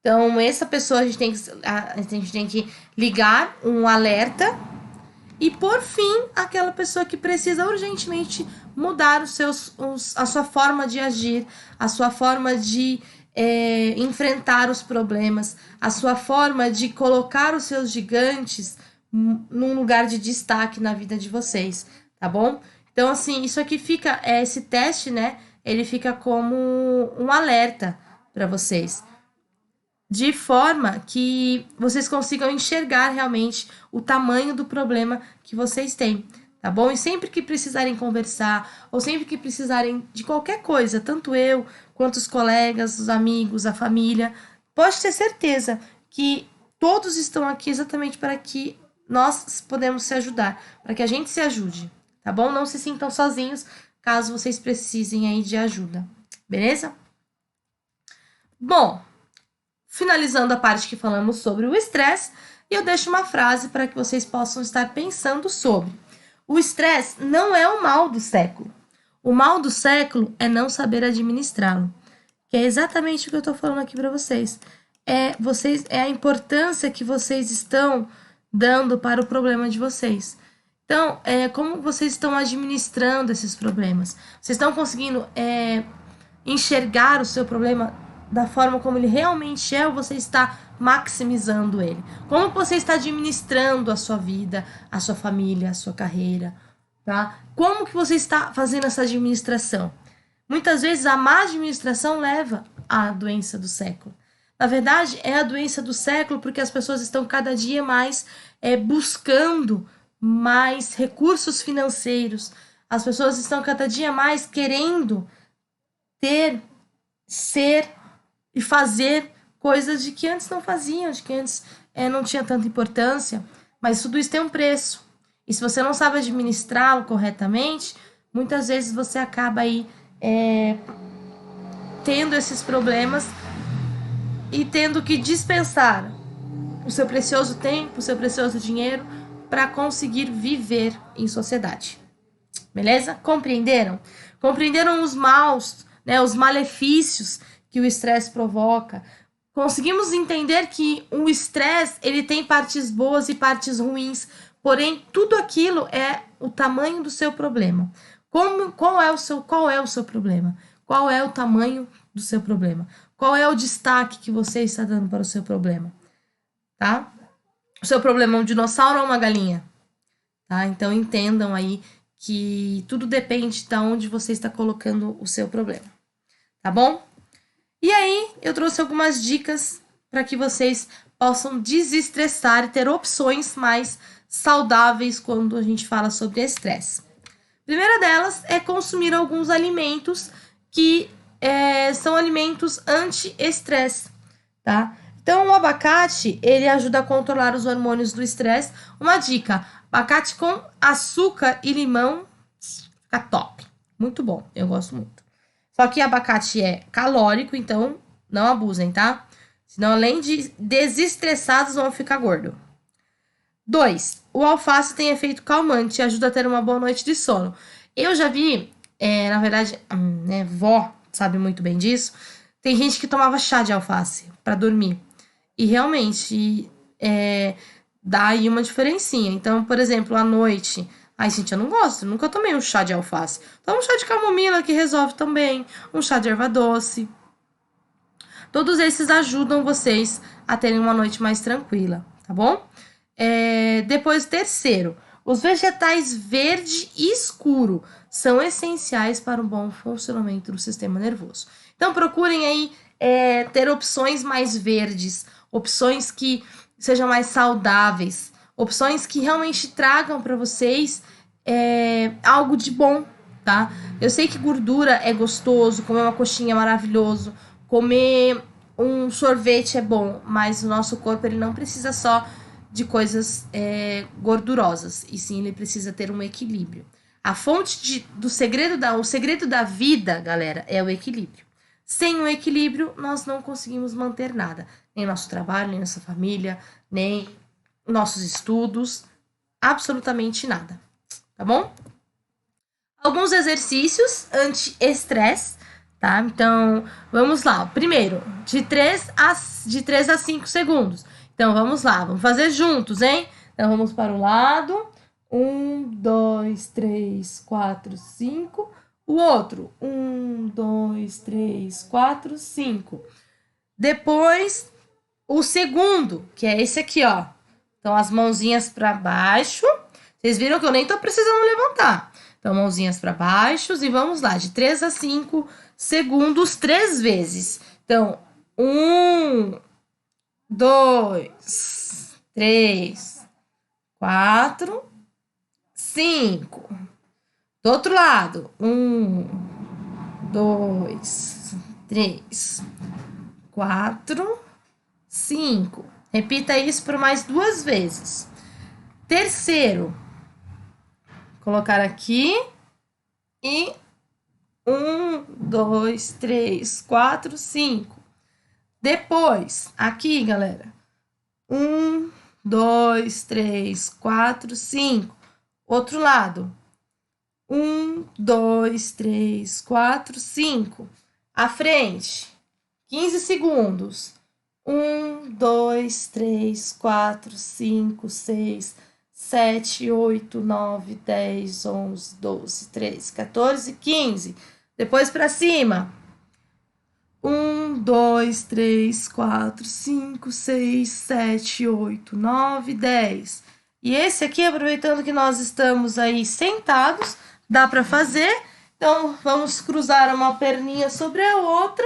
Então, essa pessoa a gente tem que ligar um alerta. E, por fim, aquela pessoa que precisa urgentemente mudar a sua forma de agir, a sua forma de enfrentar os problemas, a sua forma de colocar os seus gigantes num lugar de destaque na vida de vocês, tá bom? Então, assim, isso aqui fica, esse teste, né? Ele fica como um alerta para vocês, de forma que vocês consigam enxergar realmente o tamanho do problema que vocês têm, tá bom? E sempre que precisarem conversar, ou sempre que precisarem de qualquer coisa, tanto eu, quanto os colegas, os amigos, a família, pode ter certeza que todos estão aqui exatamente para que nós podemos se ajudar, para que a gente se ajude, tá bom? Não se sintam sozinhos caso vocês precisem aí de ajuda, beleza? Bom, finalizando a parte que falamos sobre o estresse, eu deixo uma frase para que vocês possam estar pensando sobre. O estresse não é o mal do século. O mal do século é não saber administrá-lo. Que é exatamente o que eu estou falando aqui para vocês. É a importância que vocês estão dando para o problema de vocês. Então, como vocês estão administrando esses problemas? Vocês estão conseguindo enxergar o seu problema da forma como ele realmente é, ou você está maximizando ele? Como você está administrando a sua vida, a sua família, a sua carreira, tá? Como que você está fazendo essa administração? Muitas vezes a má administração leva à doença do século. Na verdade, é a doença do século porque as pessoas estão cada dia mais buscando mais recursos financeiros. As pessoas estão cada dia mais querendo ter, ser e fazer coisas de que antes não faziam, de que antes não tinha tanta importância, mas tudo isso tem um preço. E se você não sabe administrá-lo corretamente, muitas vezes você acaba aí tendo esses problemas e tendo que dispensar o seu precioso tempo, o seu precioso dinheiro para conseguir viver em sociedade. Beleza? Compreenderam? Compreenderam os maus, né, os malefícios que o estresse provoca? Conseguimos entender que o estresse, ele tem partes boas e partes ruins, porém tudo aquilo é o tamanho do seu problema. Qual é o seu problema? Qual é o tamanho do seu problema? Qual é o destaque que você está dando para o seu problema? Tá? O seu problema é um dinossauro ou uma galinha? Tá? Então entendam aí que tudo depende de onde você está colocando o seu problema. Tá bom? E aí, eu trouxe algumas dicas para que vocês possam desestressar e ter opções mais saudáveis quando a gente fala sobre estresse. A primeira delas é consumir alguns alimentos que são alimentos anti-estresse, tá? Então, o abacate, ele ajuda a controlar os hormônios do estresse. Uma dica, abacate com açúcar e limão, fica top. Muito bom, eu gosto muito. Só que abacate é calórico, então não abusem, tá? Senão, além de desestressados, vão ficar gordos. 2. O alface tem efeito calmante e ajuda a ter uma boa noite de sono. Eu já vi, na verdade, vó sabe muito bem disso. Tem gente que tomava chá de alface para dormir. E realmente dá aí uma diferencinha. Então, por exemplo, à noite... Ai, gente, eu não gosto, nunca tomei um chá de alface. Toma um chá de camomila que resolve também, um chá de erva doce. Todos esses ajudam vocês a terem uma noite mais tranquila, tá bom? Depois, terceiro, os vegetais verde e escuro são essenciais para um bom funcionamento do sistema nervoso. Então, procurem aí ter opções mais verdes, opções que sejam mais saudáveis, opções que realmente tragam para vocês algo de bom, tá? Eu sei que gordura é gostoso, comer uma coxinha é maravilhoso, comer um sorvete é bom, mas o nosso corpo ele não precisa só de coisas gordurosas, e sim ele precisa ter um equilíbrio. A fonte do segredo o segredo da vida, galera, é o equilíbrio. Sem o equilíbrio, nós não conseguimos manter nada. Nem nosso trabalho, nem nossa família, nem nossos estudos, absolutamente nada. Tá bom? Alguns exercícios anti-estresse, tá? Então, vamos lá. Primeiro, de 3 a 5 segundos. Então, vamos lá. Vamos fazer juntos, hein? Então, vamos para o lado. 1, 2, 3, 4, 5. O outro. 1, 2, 3, 4, 5. Depois, o segundo, que é esse aqui, ó. Então, as mãozinhas para baixo. Vocês viram que eu nem tô precisando levantar. Então, mãozinhas para baixo e vamos lá, de 3 a 5 segundos, 3 vezes. Então, 1, 2, 3, 4, 5. Do outro lado, 1, 2, 3, 4, 5. Repita isso por mais 2 vezes. Terceiro, colocar aqui e 1, 2, 3, 4, 5. Depois, aqui, galera, 1, 2, 3, 4, 5. Outro lado, 1, 2, 3, 4, 5. À frente, 15 segundos. 1, 2, 3, 4, 5, 6, 7, 8, 9, 10, 11, 12, 13, 14, 15. Depois para cima. 1, 2, 3, 4, 5, 6, 7, 8, 9, 10. E esse aqui, aproveitando que nós estamos aí sentados, dá para fazer. Então, vamos cruzar uma perninha sobre a outra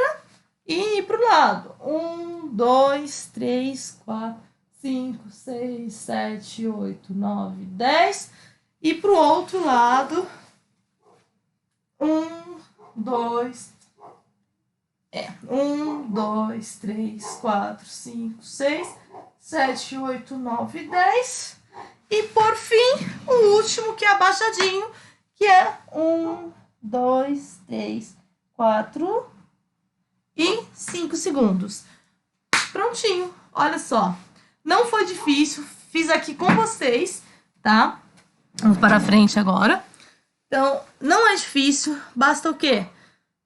e ir para o lado. 1, 2, 3, 4, 5, 6, 7, 8, 9, 10. E para o outro lado. 1, 2, 1, 2, 3, 4, 5, 6, 7, 8, 9, 10. E por fim, o último que é abaixadinho, que é 1, 2, 3, 4 e 5 segundos. Prontinho, olha só. Não foi difícil, fiz aqui com vocês, tá? Vamos para frente agora. Então, não é difícil, basta o quê?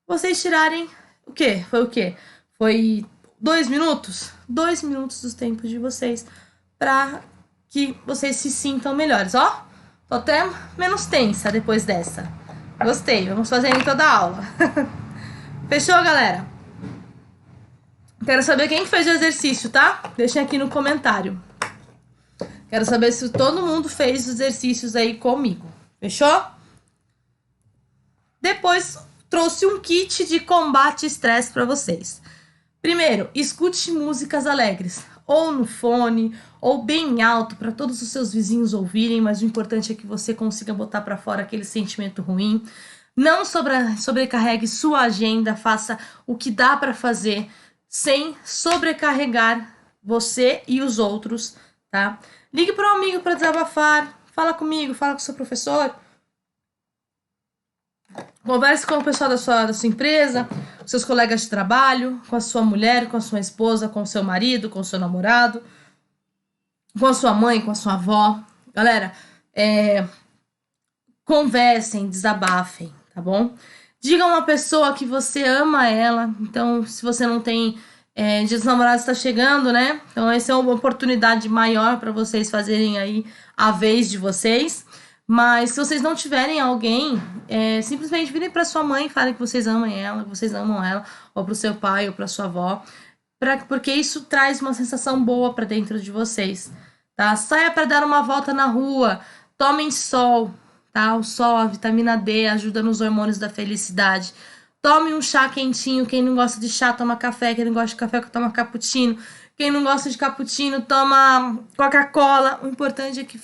Vocês tirarem o quê? Foi o quê? Foi 2 minutos? 2 minutos dos tempos de vocês para que vocês se sintam melhores, ó. Tô até menos tensa depois dessa. Gostei, vamos fazer em toda a aula. Fechou, galera? Quero saber quem fez o exercício, tá? Deixem aqui no comentário. Quero saber se todo mundo fez os exercícios aí comigo. Fechou? Depois trouxe um kit de combate estresse para vocês. Primeiro, escute músicas alegres, ou no fone, ou bem alto para todos os seus vizinhos ouvirem, mas o importante é que você consiga botar para fora aquele sentimento ruim. Não sobrecarregue sua agenda, faça o que dá para fazer sem sobrecarregar você e os outros, tá? Ligue para um amigo para desabafar, fala comigo, fala com o seu professor. Converse com o pessoal da sua empresa, com seus colegas de trabalho, com a sua mulher, com a sua esposa, com o seu marido, com o seu namorado, com a sua mãe, com a sua avó. Galera, conversem, desabafem, tá bom? Diga a uma pessoa que você ama ela. Então, se você não tem... Dia dos Namorados está chegando, né? Então, essa é uma oportunidade maior para vocês fazerem aí a vez de vocês. Mas se vocês não tiverem alguém, simplesmente virem para sua mãe e falem que vocês amam ela, ou para o seu pai, ou para sua avó, porque isso traz uma sensação boa para dentro de vocês, tá? Saia para dar uma volta na rua, tomem sol, tá? O sol, a vitamina D ajuda nos hormônios da felicidade. Tome um chá quentinho, quem não gosta de chá toma café, quem não gosta de café toma cappuccino, quem não gosta de cappuccino toma Coca-Cola. O importante é que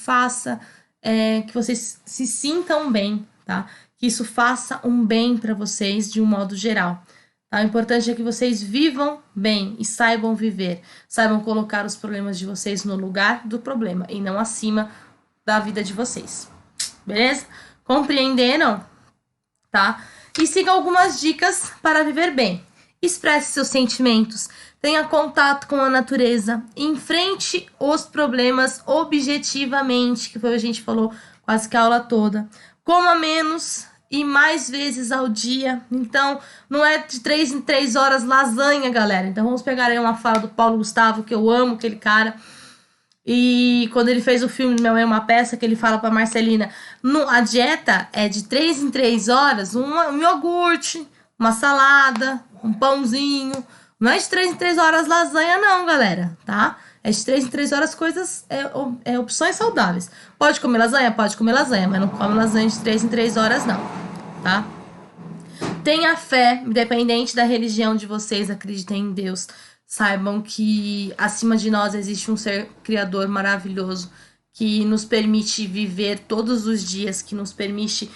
que vocês se sintam bem, tá? Que isso faça um bem para vocês de um modo geral, tá? O importante é que vocês vivam bem e saibam viver, saibam colocar os problemas de vocês no lugar do problema e não acima da vida de vocês, beleza? Compreenderam? Tá? E siga algumas dicas para viver bem. Expresse seus sentimentos, tenha contato com a natureza, enfrente os problemas objetivamente, que foi o que a gente falou quase que a aula toda. Coma menos e mais vezes ao dia. Então, não é de 3 em 3 horas lasanha, galera. Então, vamos pegar aí uma fala do Paulo Gustavo, que eu amo aquele cara. E quando ele fez o filme Minha Mãe é uma Peça, que ele fala pra Marcelina, a dieta é de 3 em 3 horas, um iogurte, uma salada, um pãozinho. Não é de 3 em 3 horas lasanha não, galera, tá? É de 3 em 3 horas coisas, opções saudáveis. Pode comer lasanha? Pode comer lasanha, mas não come lasanha de 3 em 3 horas não, tá? Tenha fé, independente da religião de vocês, acreditem em Deus. Saibam que acima de nós existe um ser criador maravilhoso que nos permite viver todos os dias, que nos permite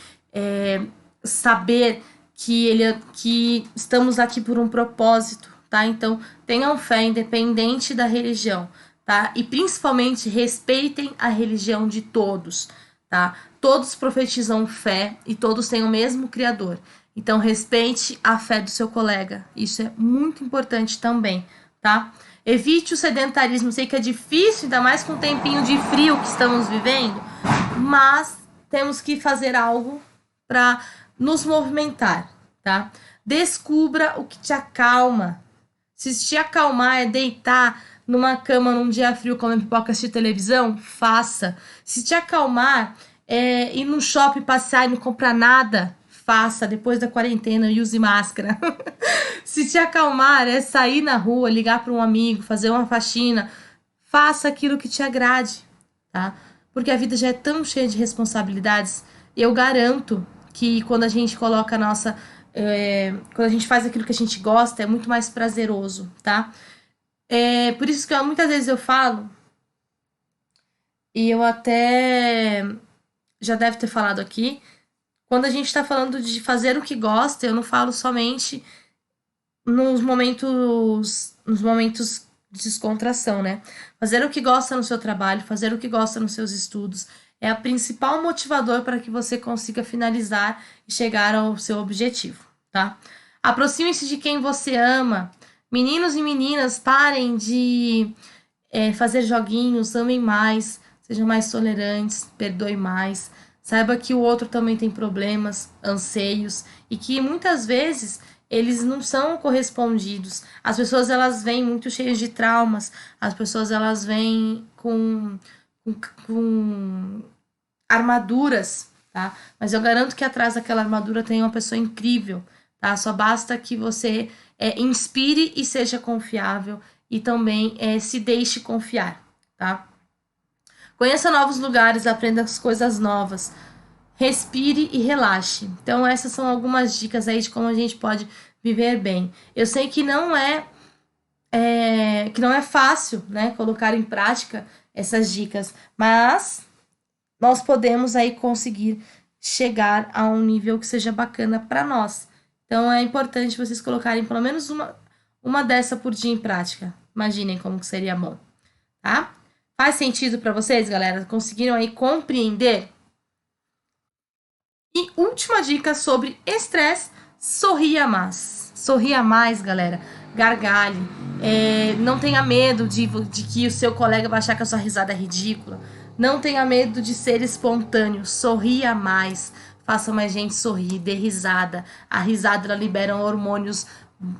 saber que estamos aqui por um propósito, tá? Então, tenham fé, independente da religião, tá? E principalmente respeitem a religião de todos, tá? Todos profetizam fé e todos têm o mesmo Criador. Então, respeite a fé do seu colega. Isso é muito importante também, tá? Evite o sedentarismo. Sei que é difícil, ainda mais com o tempinho de frio que estamos vivendo, mas temos que fazer algo para nos movimentar, tá? Descubra o que te acalma. Se te acalmar é deitar numa cama num dia frio, comendo pipoca, assistir televisão, faça. Se te acalmar é ir no shopping passear e não comprar nada, faça depois da quarentena e use máscara. Se te acalmar é sair na rua, ligar para um amigo, fazer uma faxina, faça aquilo que te agrade, tá? Porque a vida já é tão cheia de responsabilidades. Eu garanto que quando a gente coloca a nossa... quando a gente faz aquilo que a gente gosta, é muito mais prazeroso, tá? Por isso que muitas vezes eu falo, e eu até já deve ter falado aqui, quando a gente está falando de fazer o que gosta, eu não falo somente nos momentos de descontração, né? Fazer o que gosta no seu trabalho, fazer o que gosta nos seus estudos, é a principal motivador para que você consiga finalizar e chegar ao seu objetivo, tá? Aproxime-se de quem você ama. Meninos e meninas, parem de fazer joguinhos, amem mais, sejam mais tolerantes, perdoem mais. Saiba que o outro também tem problemas, anseios, e que muitas vezes eles não são correspondidos. As pessoas, elas vêm muito cheias de traumas, as pessoas, elas vêm com armaduras, tá? Mas eu garanto que atrás daquela armadura tem uma pessoa incrível, tá? Só basta que você inspire e seja confiável e também se deixe confiar, tá? Conheça novos lugares, aprenda as coisas novas. Respire e relaxe. Então, essas são algumas dicas aí de como a gente pode viver bem. Eu sei que não é fácil, né, colocar em prática essas dicas, mas nós podemos aí conseguir chegar a um nível que seja bacana para nós. Então, é importante vocês colocarem pelo menos uma dessa por dia em prática. Imaginem como que seria bom, tá? Faz sentido para vocês, galera? Conseguiram aí compreender? E última dica sobre estresse, sorria mais. Sorria mais, galera. Gargalhe. Não tenha medo de que o seu colega vai achar que a sua risada é ridícula. Não tenha medo de ser espontâneo. Sorria mais. Faça mais gente sorrir, dê risada. A risada, ela libera hormônios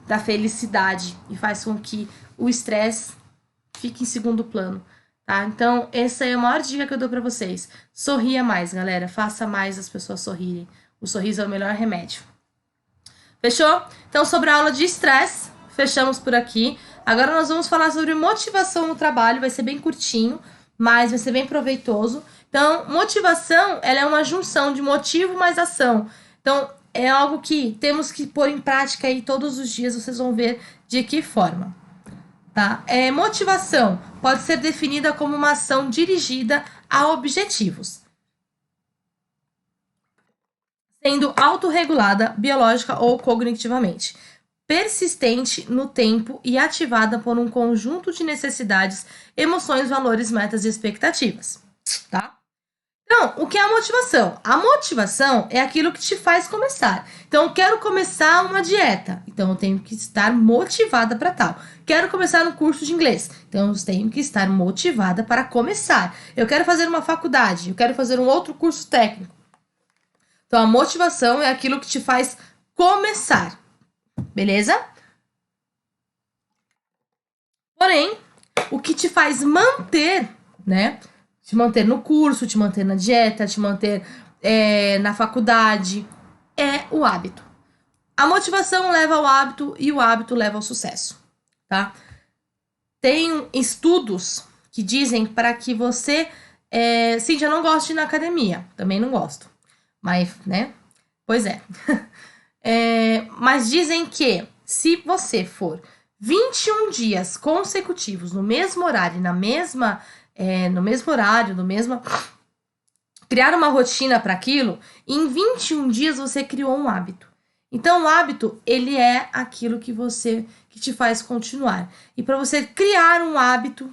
da felicidade e faz com que o estresse fique em segundo plano. Tá? Então, essa é a maior dica que eu dou pra vocês. Sorria mais, galera. Faça mais as pessoas sorrirem. O sorriso é o melhor remédio. Fechou? Então, sobre a aula de estresse, fechamos por aqui. Agora nós vamos falar sobre motivação no trabalho. Vai ser bem curtinho, mas vai ser bem proveitoso. Então, motivação, ela é uma junção de motivo mais ação. Então, é algo que temos que pôr em prática aí todos os dias. Vocês vão ver de que forma. Tá? Motivação pode ser definida como uma ação dirigida a objetivos, sendo autorregulada biológica ou cognitivamente, persistente no tempo e ativada por um conjunto de necessidades, emoções, valores, metas e expectativas. Tá? Então, o que é a motivação? A motivação é aquilo que te faz começar. Então, eu quero começar uma dieta. Então, eu tenho que estar motivada para tal. Quero começar um curso de inglês. Então, eu tenho que estar motivada para começar. Eu quero fazer uma faculdade. Eu quero fazer um outro curso técnico. Então, a motivação é aquilo que te faz começar. Beleza? Porém, o que te faz manter, né? Te manter no curso, te manter na dieta, te manter na faculdade, é o hábito. A motivação leva ao hábito e o hábito leva ao sucesso, tá? Tem estudos que dizem para que você... Cíntia, eu não gosto de ir na academia. Também não gosto. Mas, né? Pois é. Mas dizem que se você for 21 dias consecutivos no mesmo horário, no mesmo horário, criar uma rotina para aquilo, em 21 dias você criou um hábito. Então, o hábito, ele é aquilo que te faz continuar. E para você criar um hábito,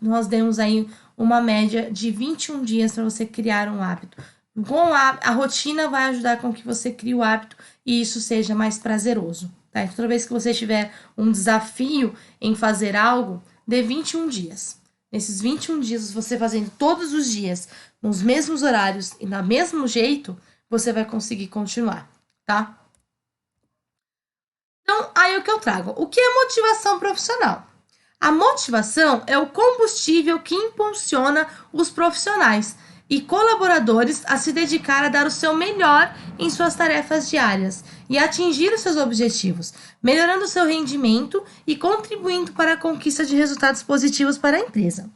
nós demos aí uma média de 21 dias para você criar um hábito. Com a rotina vai ajudar com que você crie o hábito e isso seja mais prazeroso. Tá? Toda vez que você tiver um desafio em fazer algo, dê 21 dias. Nesses 21 dias, você fazendo todos os dias, nos mesmos horários e no mesmo jeito, você vai conseguir continuar, tá? Então, aí o que eu trago? O que é motivação profissional? A motivação é o combustível que impulsiona os profissionais e colaboradores a se dedicar a dar o seu melhor em suas tarefas diárias e atingir os seus objetivos, melhorando o seu rendimento e contribuindo para a conquista de resultados positivos para a empresa.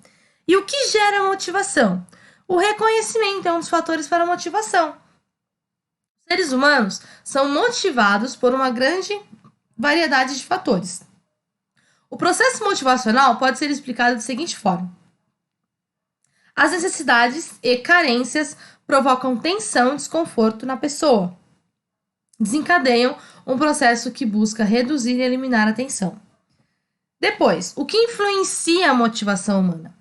E o que gera motivação? O reconhecimento é um dos fatores para a motivação. Os seres humanos são motivados por uma grande variedade de fatores. O processo motivacional pode ser explicado da seguinte forma: as necessidades e carências provocam tensão e desconforto na pessoa. Desencadeiam um processo que busca reduzir e eliminar a tensão. Depois, o que influencia a motivação humana?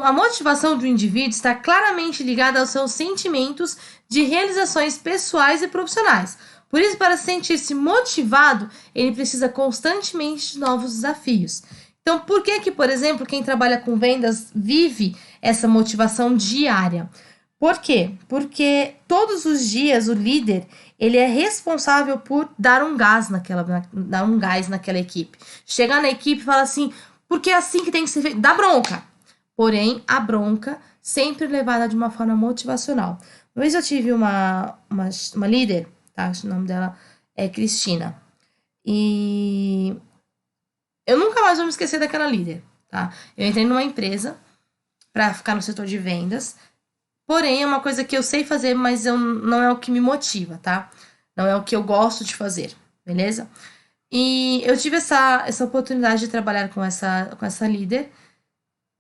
A motivação do indivíduo está claramente ligada aos seus sentimentos de realizações pessoais e profissionais. Por isso, para sentir-se motivado, ele precisa constantemente de novos desafios. Então, por que, por exemplo, quem trabalha com vendas vive essa motivação diária? Por quê? Porque todos os dias o líder, ele é responsável por dar um gás naquela equipe. Chegar na equipe e falar assim, porque é assim que tem que ser feito, dá bronca. Porém, a bronca sempre levada de uma forma motivacional. Uma vez eu tive uma líder, tá? O nome dela é Cristina. E eu nunca mais vou me esquecer daquela líder, tá? Eu entrei numa empresa para ficar no setor de vendas. Porém, é uma coisa que eu sei fazer, mas não é o que me motiva, tá? Não é o que eu gosto de fazer, beleza? E eu tive essa oportunidade de trabalhar com essa líder.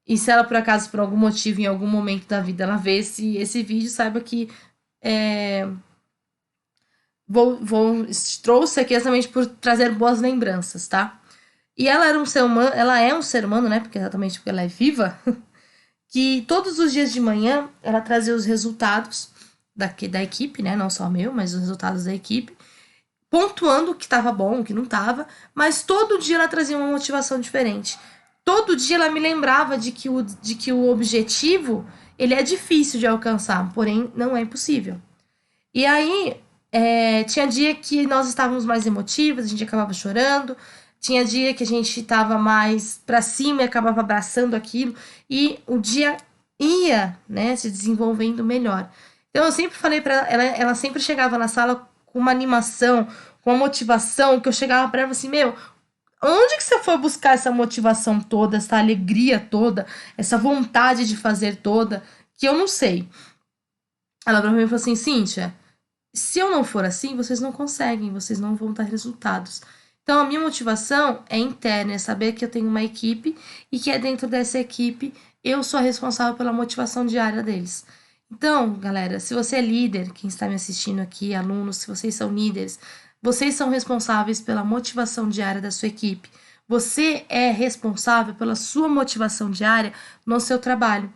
E se ela, por acaso, por algum motivo, em algum momento da vida, ela vê esse vídeo, saiba que trouxe aqui exatamente por trazer boas lembranças, tá? E ela é um ser humano, né? Exatamente porque ela é viva, que todos os dias de manhã ela trazia os resultados da equipe, né? Não só meu, mas os resultados da equipe, pontuando o que estava bom, o que não estava, mas todo dia ela trazia uma motivação diferente. Todo dia ela me lembrava de que o objetivo, ele é difícil de alcançar, porém não é impossível. E aí, tinha dia que nós estávamos mais emotivas, a gente acabava chorando, tinha dia que a gente estava mais pra cima e acabava abraçando aquilo, e o dia ia, né, se desenvolvendo melhor. Então eu sempre falei pra ela sempre chegava na sala com uma animação, com uma motivação, que eu chegava pra ela assim, onde que você foi buscar essa motivação toda, essa alegria toda, essa vontade de fazer toda, que eu não sei. Ela pra mim falou assim, Cíntia, se eu não for assim, vocês não conseguem, vocês não vão dar resultados. Então, a minha motivação é interna, é saber que eu tenho uma equipe e que dentro dessa equipe eu sou a responsável pela motivação diária deles. Então, galera, se você é líder, quem está me assistindo aqui, alunos, se vocês são líderes, vocês são responsáveis pela motivação diária da sua equipe. Você é responsável pela sua motivação diária no seu trabalho.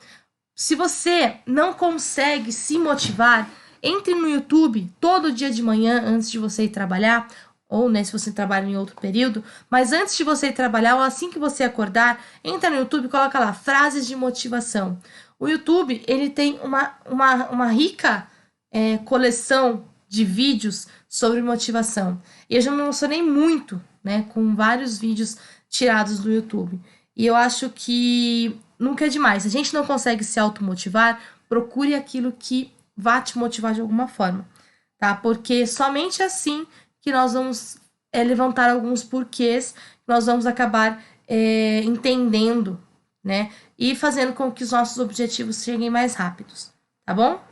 Se você não consegue se motivar, entre no YouTube todo dia de manhã antes de você ir trabalhar, ou né, se você trabalha em outro período, mas antes de você ir trabalhar, ou assim que você acordar, entra no YouTube e coloca lá, frases de motivação. O YouTube, ele tem uma rica coleção de vídeos sobre motivação. E eu já me emocionei muito, né, com vários vídeos tirados do YouTube. E eu acho que nunca é demais. Se a gente não consegue se automotivar, procure aquilo que vá te motivar de alguma forma, tá? Porque somente assim que nós vamos levantar alguns porquês, nós vamos acabar entendendo, né? E fazendo com que os nossos objetivos cheguem mais rápidos, tá bom?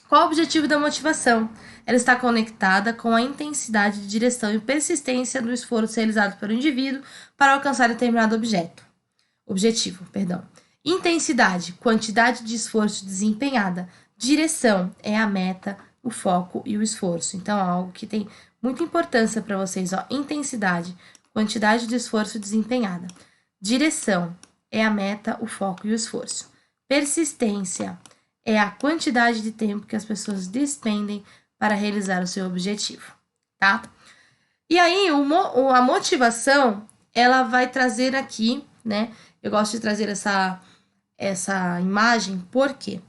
Qual o objetivo da motivação? Ela está conectada com a intensidade, direção e persistência do esforço realizado pelo indivíduo para alcançar determinado objetivo. Intensidade, quantidade de esforço desempenhada. Direção é a meta, o foco e o esforço. Então, algo que tem muita importância para vocês, ó. Intensidade, quantidade de esforço desempenhada. Direção é a meta, o foco e o esforço. Persistência é a quantidade de tempo que as pessoas despendem para realizar o seu objetivo, tá? E aí, a motivação, ela vai trazer aqui, né? Eu gosto de trazer essa imagem, por quê?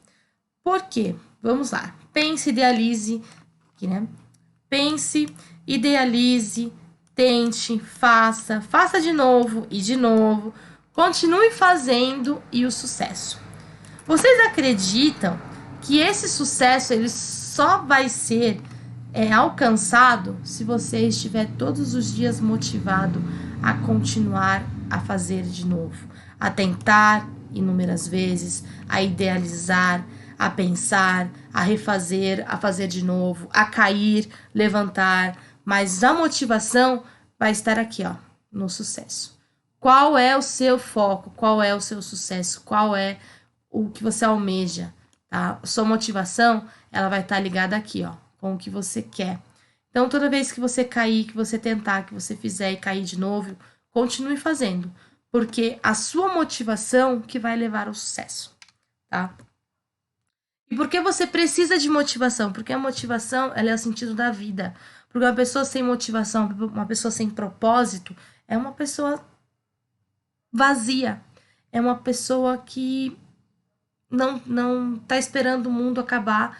Porque, vamos lá, pense, idealize, aqui, né? Pense, idealize, tente, faça de novo e de novo, continue fazendo e o sucesso. Vocês acreditam que esse sucesso ele só vai ser alcançado se você estiver todos os dias motivado a continuar a fazer de novo, a tentar inúmeras vezes, a idealizar, a pensar, a refazer, a fazer de novo, a cair, levantar, mas a motivação vai estar aqui, ó, no sucesso. Qual é o seu foco? Qual é o seu sucesso? Qual é o que você almeja, tá? Sua motivação, ela vai estar ligada aqui, ó, com o que você quer. Então, toda vez que você cair, que você tentar, que você fizer e cair de novo, continue fazendo, porque a sua motivação que vai levar ao sucesso, tá? E por que você precisa de motivação? Porque a motivação, ela é o sentido da vida. Porque uma pessoa sem motivação, uma pessoa sem propósito, é uma pessoa vazia. É uma pessoa que não tá esperando o mundo acabar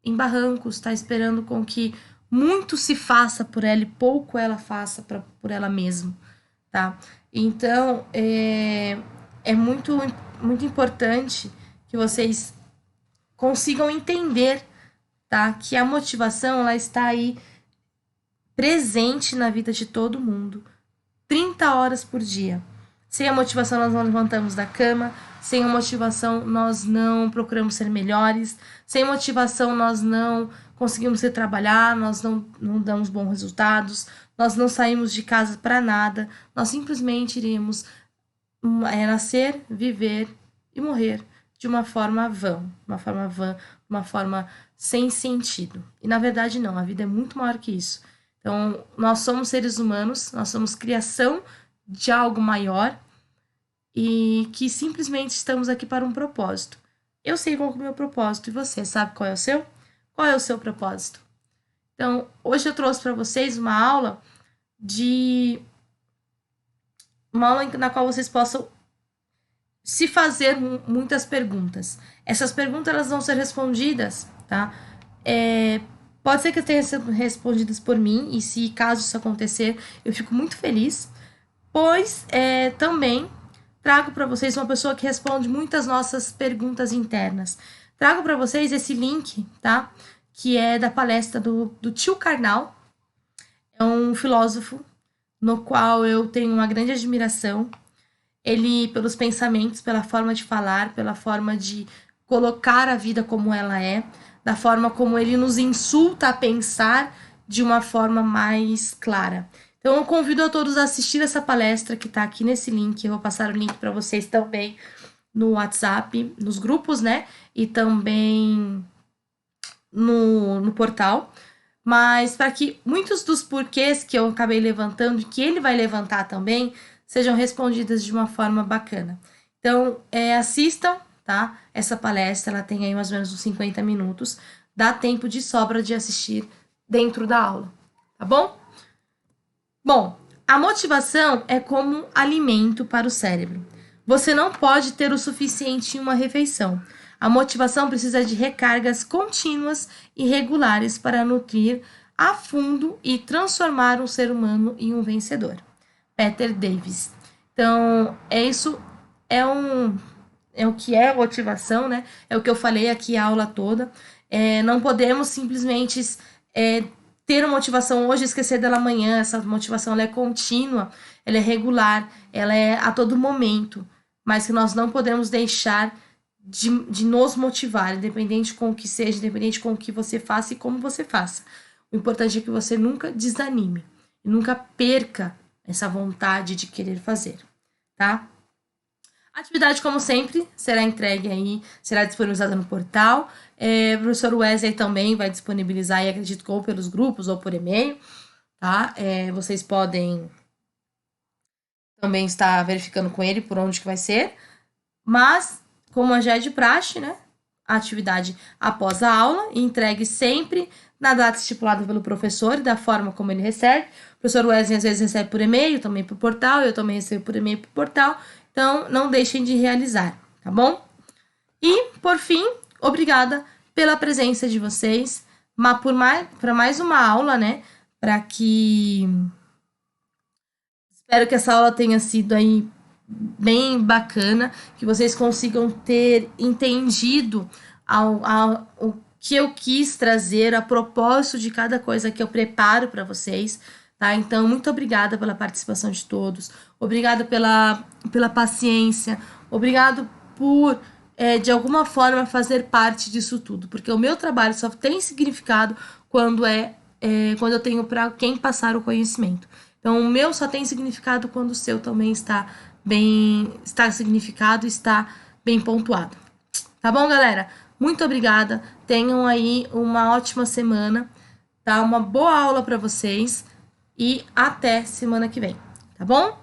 em barrancos, tá esperando com que muito se faça por ela e pouco ela faça por ela mesma, tá? Então, é muito, muito importante que vocês consigam entender, tá? Que a motivação, ela está aí presente na vida de todo mundo, 30 horas por dia. Sem a motivação, nós não levantamos da cama. Sem a motivação, nós não procuramos ser melhores. Sem motivação, nós não conseguimos ir trabalhar, nós não damos bons resultados, nós não saímos de casa para nada. Nós simplesmente iremos nascer, viver e morrer de uma forma vã, uma forma sem sentido. E na verdade não, a vida é muito maior que isso. Então, nós somos seres humanos, nós somos criação de algo maior e que simplesmente estamos aqui para um propósito. Eu sei qual é o meu propósito e você sabe qual é o seu? Qual é o seu propósito? Então, hoje eu trouxe para vocês uma aula na qual vocês possam se fazer muitas perguntas. Essas perguntas elas vão ser respondidas, tá? Pode ser que tenham sido respondidas por mim, e se caso isso acontecer, eu fico muito feliz, pois também trago para vocês uma pessoa que responde muitas nossas perguntas internas. Trago para vocês esse link, tá? Que é da palestra do tio Karnal. É um filósofo no qual eu tenho uma grande admiração. Ele, pelos pensamentos, pela forma de falar, pela forma de colocar a vida como ela é, da forma como ele nos insulta a pensar de uma forma mais clara. Então, eu convido a todos a assistir essa palestra que está aqui nesse link. Eu vou passar o link para vocês também no WhatsApp, nos grupos, né? E também no portal. Mas para que muitos dos porquês que eu acabei levantando, que ele vai levantar também, sejam respondidas de uma forma bacana. Então, assistam, tá? Essa palestra, ela tem aí mais ou menos uns 50 minutos. Dá tempo de sobra de assistir dentro da aula, tá bom? Bom, a motivação é como alimento para o cérebro. Você não pode ter o suficiente em uma refeição. A motivação precisa de recargas contínuas e regulares para nutrir a fundo e transformar um ser humano em um vencedor. Peter Davis. Então, é o que é motivação, né? É o que eu falei aqui a aula toda. Não podemos simplesmente ter uma motivação hoje e esquecer dela amanhã. Essa motivação ela é contínua, ela é regular, ela é a todo momento, mas que nós não podemos deixar de nos motivar, independente com o que seja, independente com o que você faça e como você faça. O importante é que você nunca desanime, nunca perca essa vontade de querer fazer, tá? A atividade, como sempre, será entregue aí, será disponibilizada no portal. O professor Wesley também vai disponibilizar, e acredito que ou pelos grupos ou por e-mail, tá? Vocês podem também estar verificando com ele por onde que vai ser. Mas, como já é de praxe, né? A atividade após a aula, entregue sempre na data estipulada pelo professor e da forma como ele recebe. O professor Wesley às vezes recebe por e-mail, também por portal, eu também recebo por e-mail por portal. Então, não deixem de realizar, tá bom? E, por fim, obrigada pela presença de vocês para mais uma aula, né? Espero que essa aula tenha sido aí bem bacana, que vocês consigam ter entendido o que eu quis trazer, a propósito de cada coisa que eu preparo para vocês, tá? Então, muito obrigada pela participação de todos, obrigada pela paciência, obrigado por, de alguma forma, fazer parte disso tudo, porque o meu trabalho só tem significado quando eu tenho para quem passar o conhecimento. Então, o meu só tem significado quando o seu também está significado, está bem pontuado. Tá bom, galera? Muito obrigada. Tenham aí uma ótima semana, tá? Uma boa aula para vocês e até semana que vem, tá bom?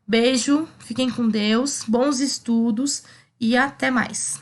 Beijo, fiquem com Deus, bons estudos e até mais.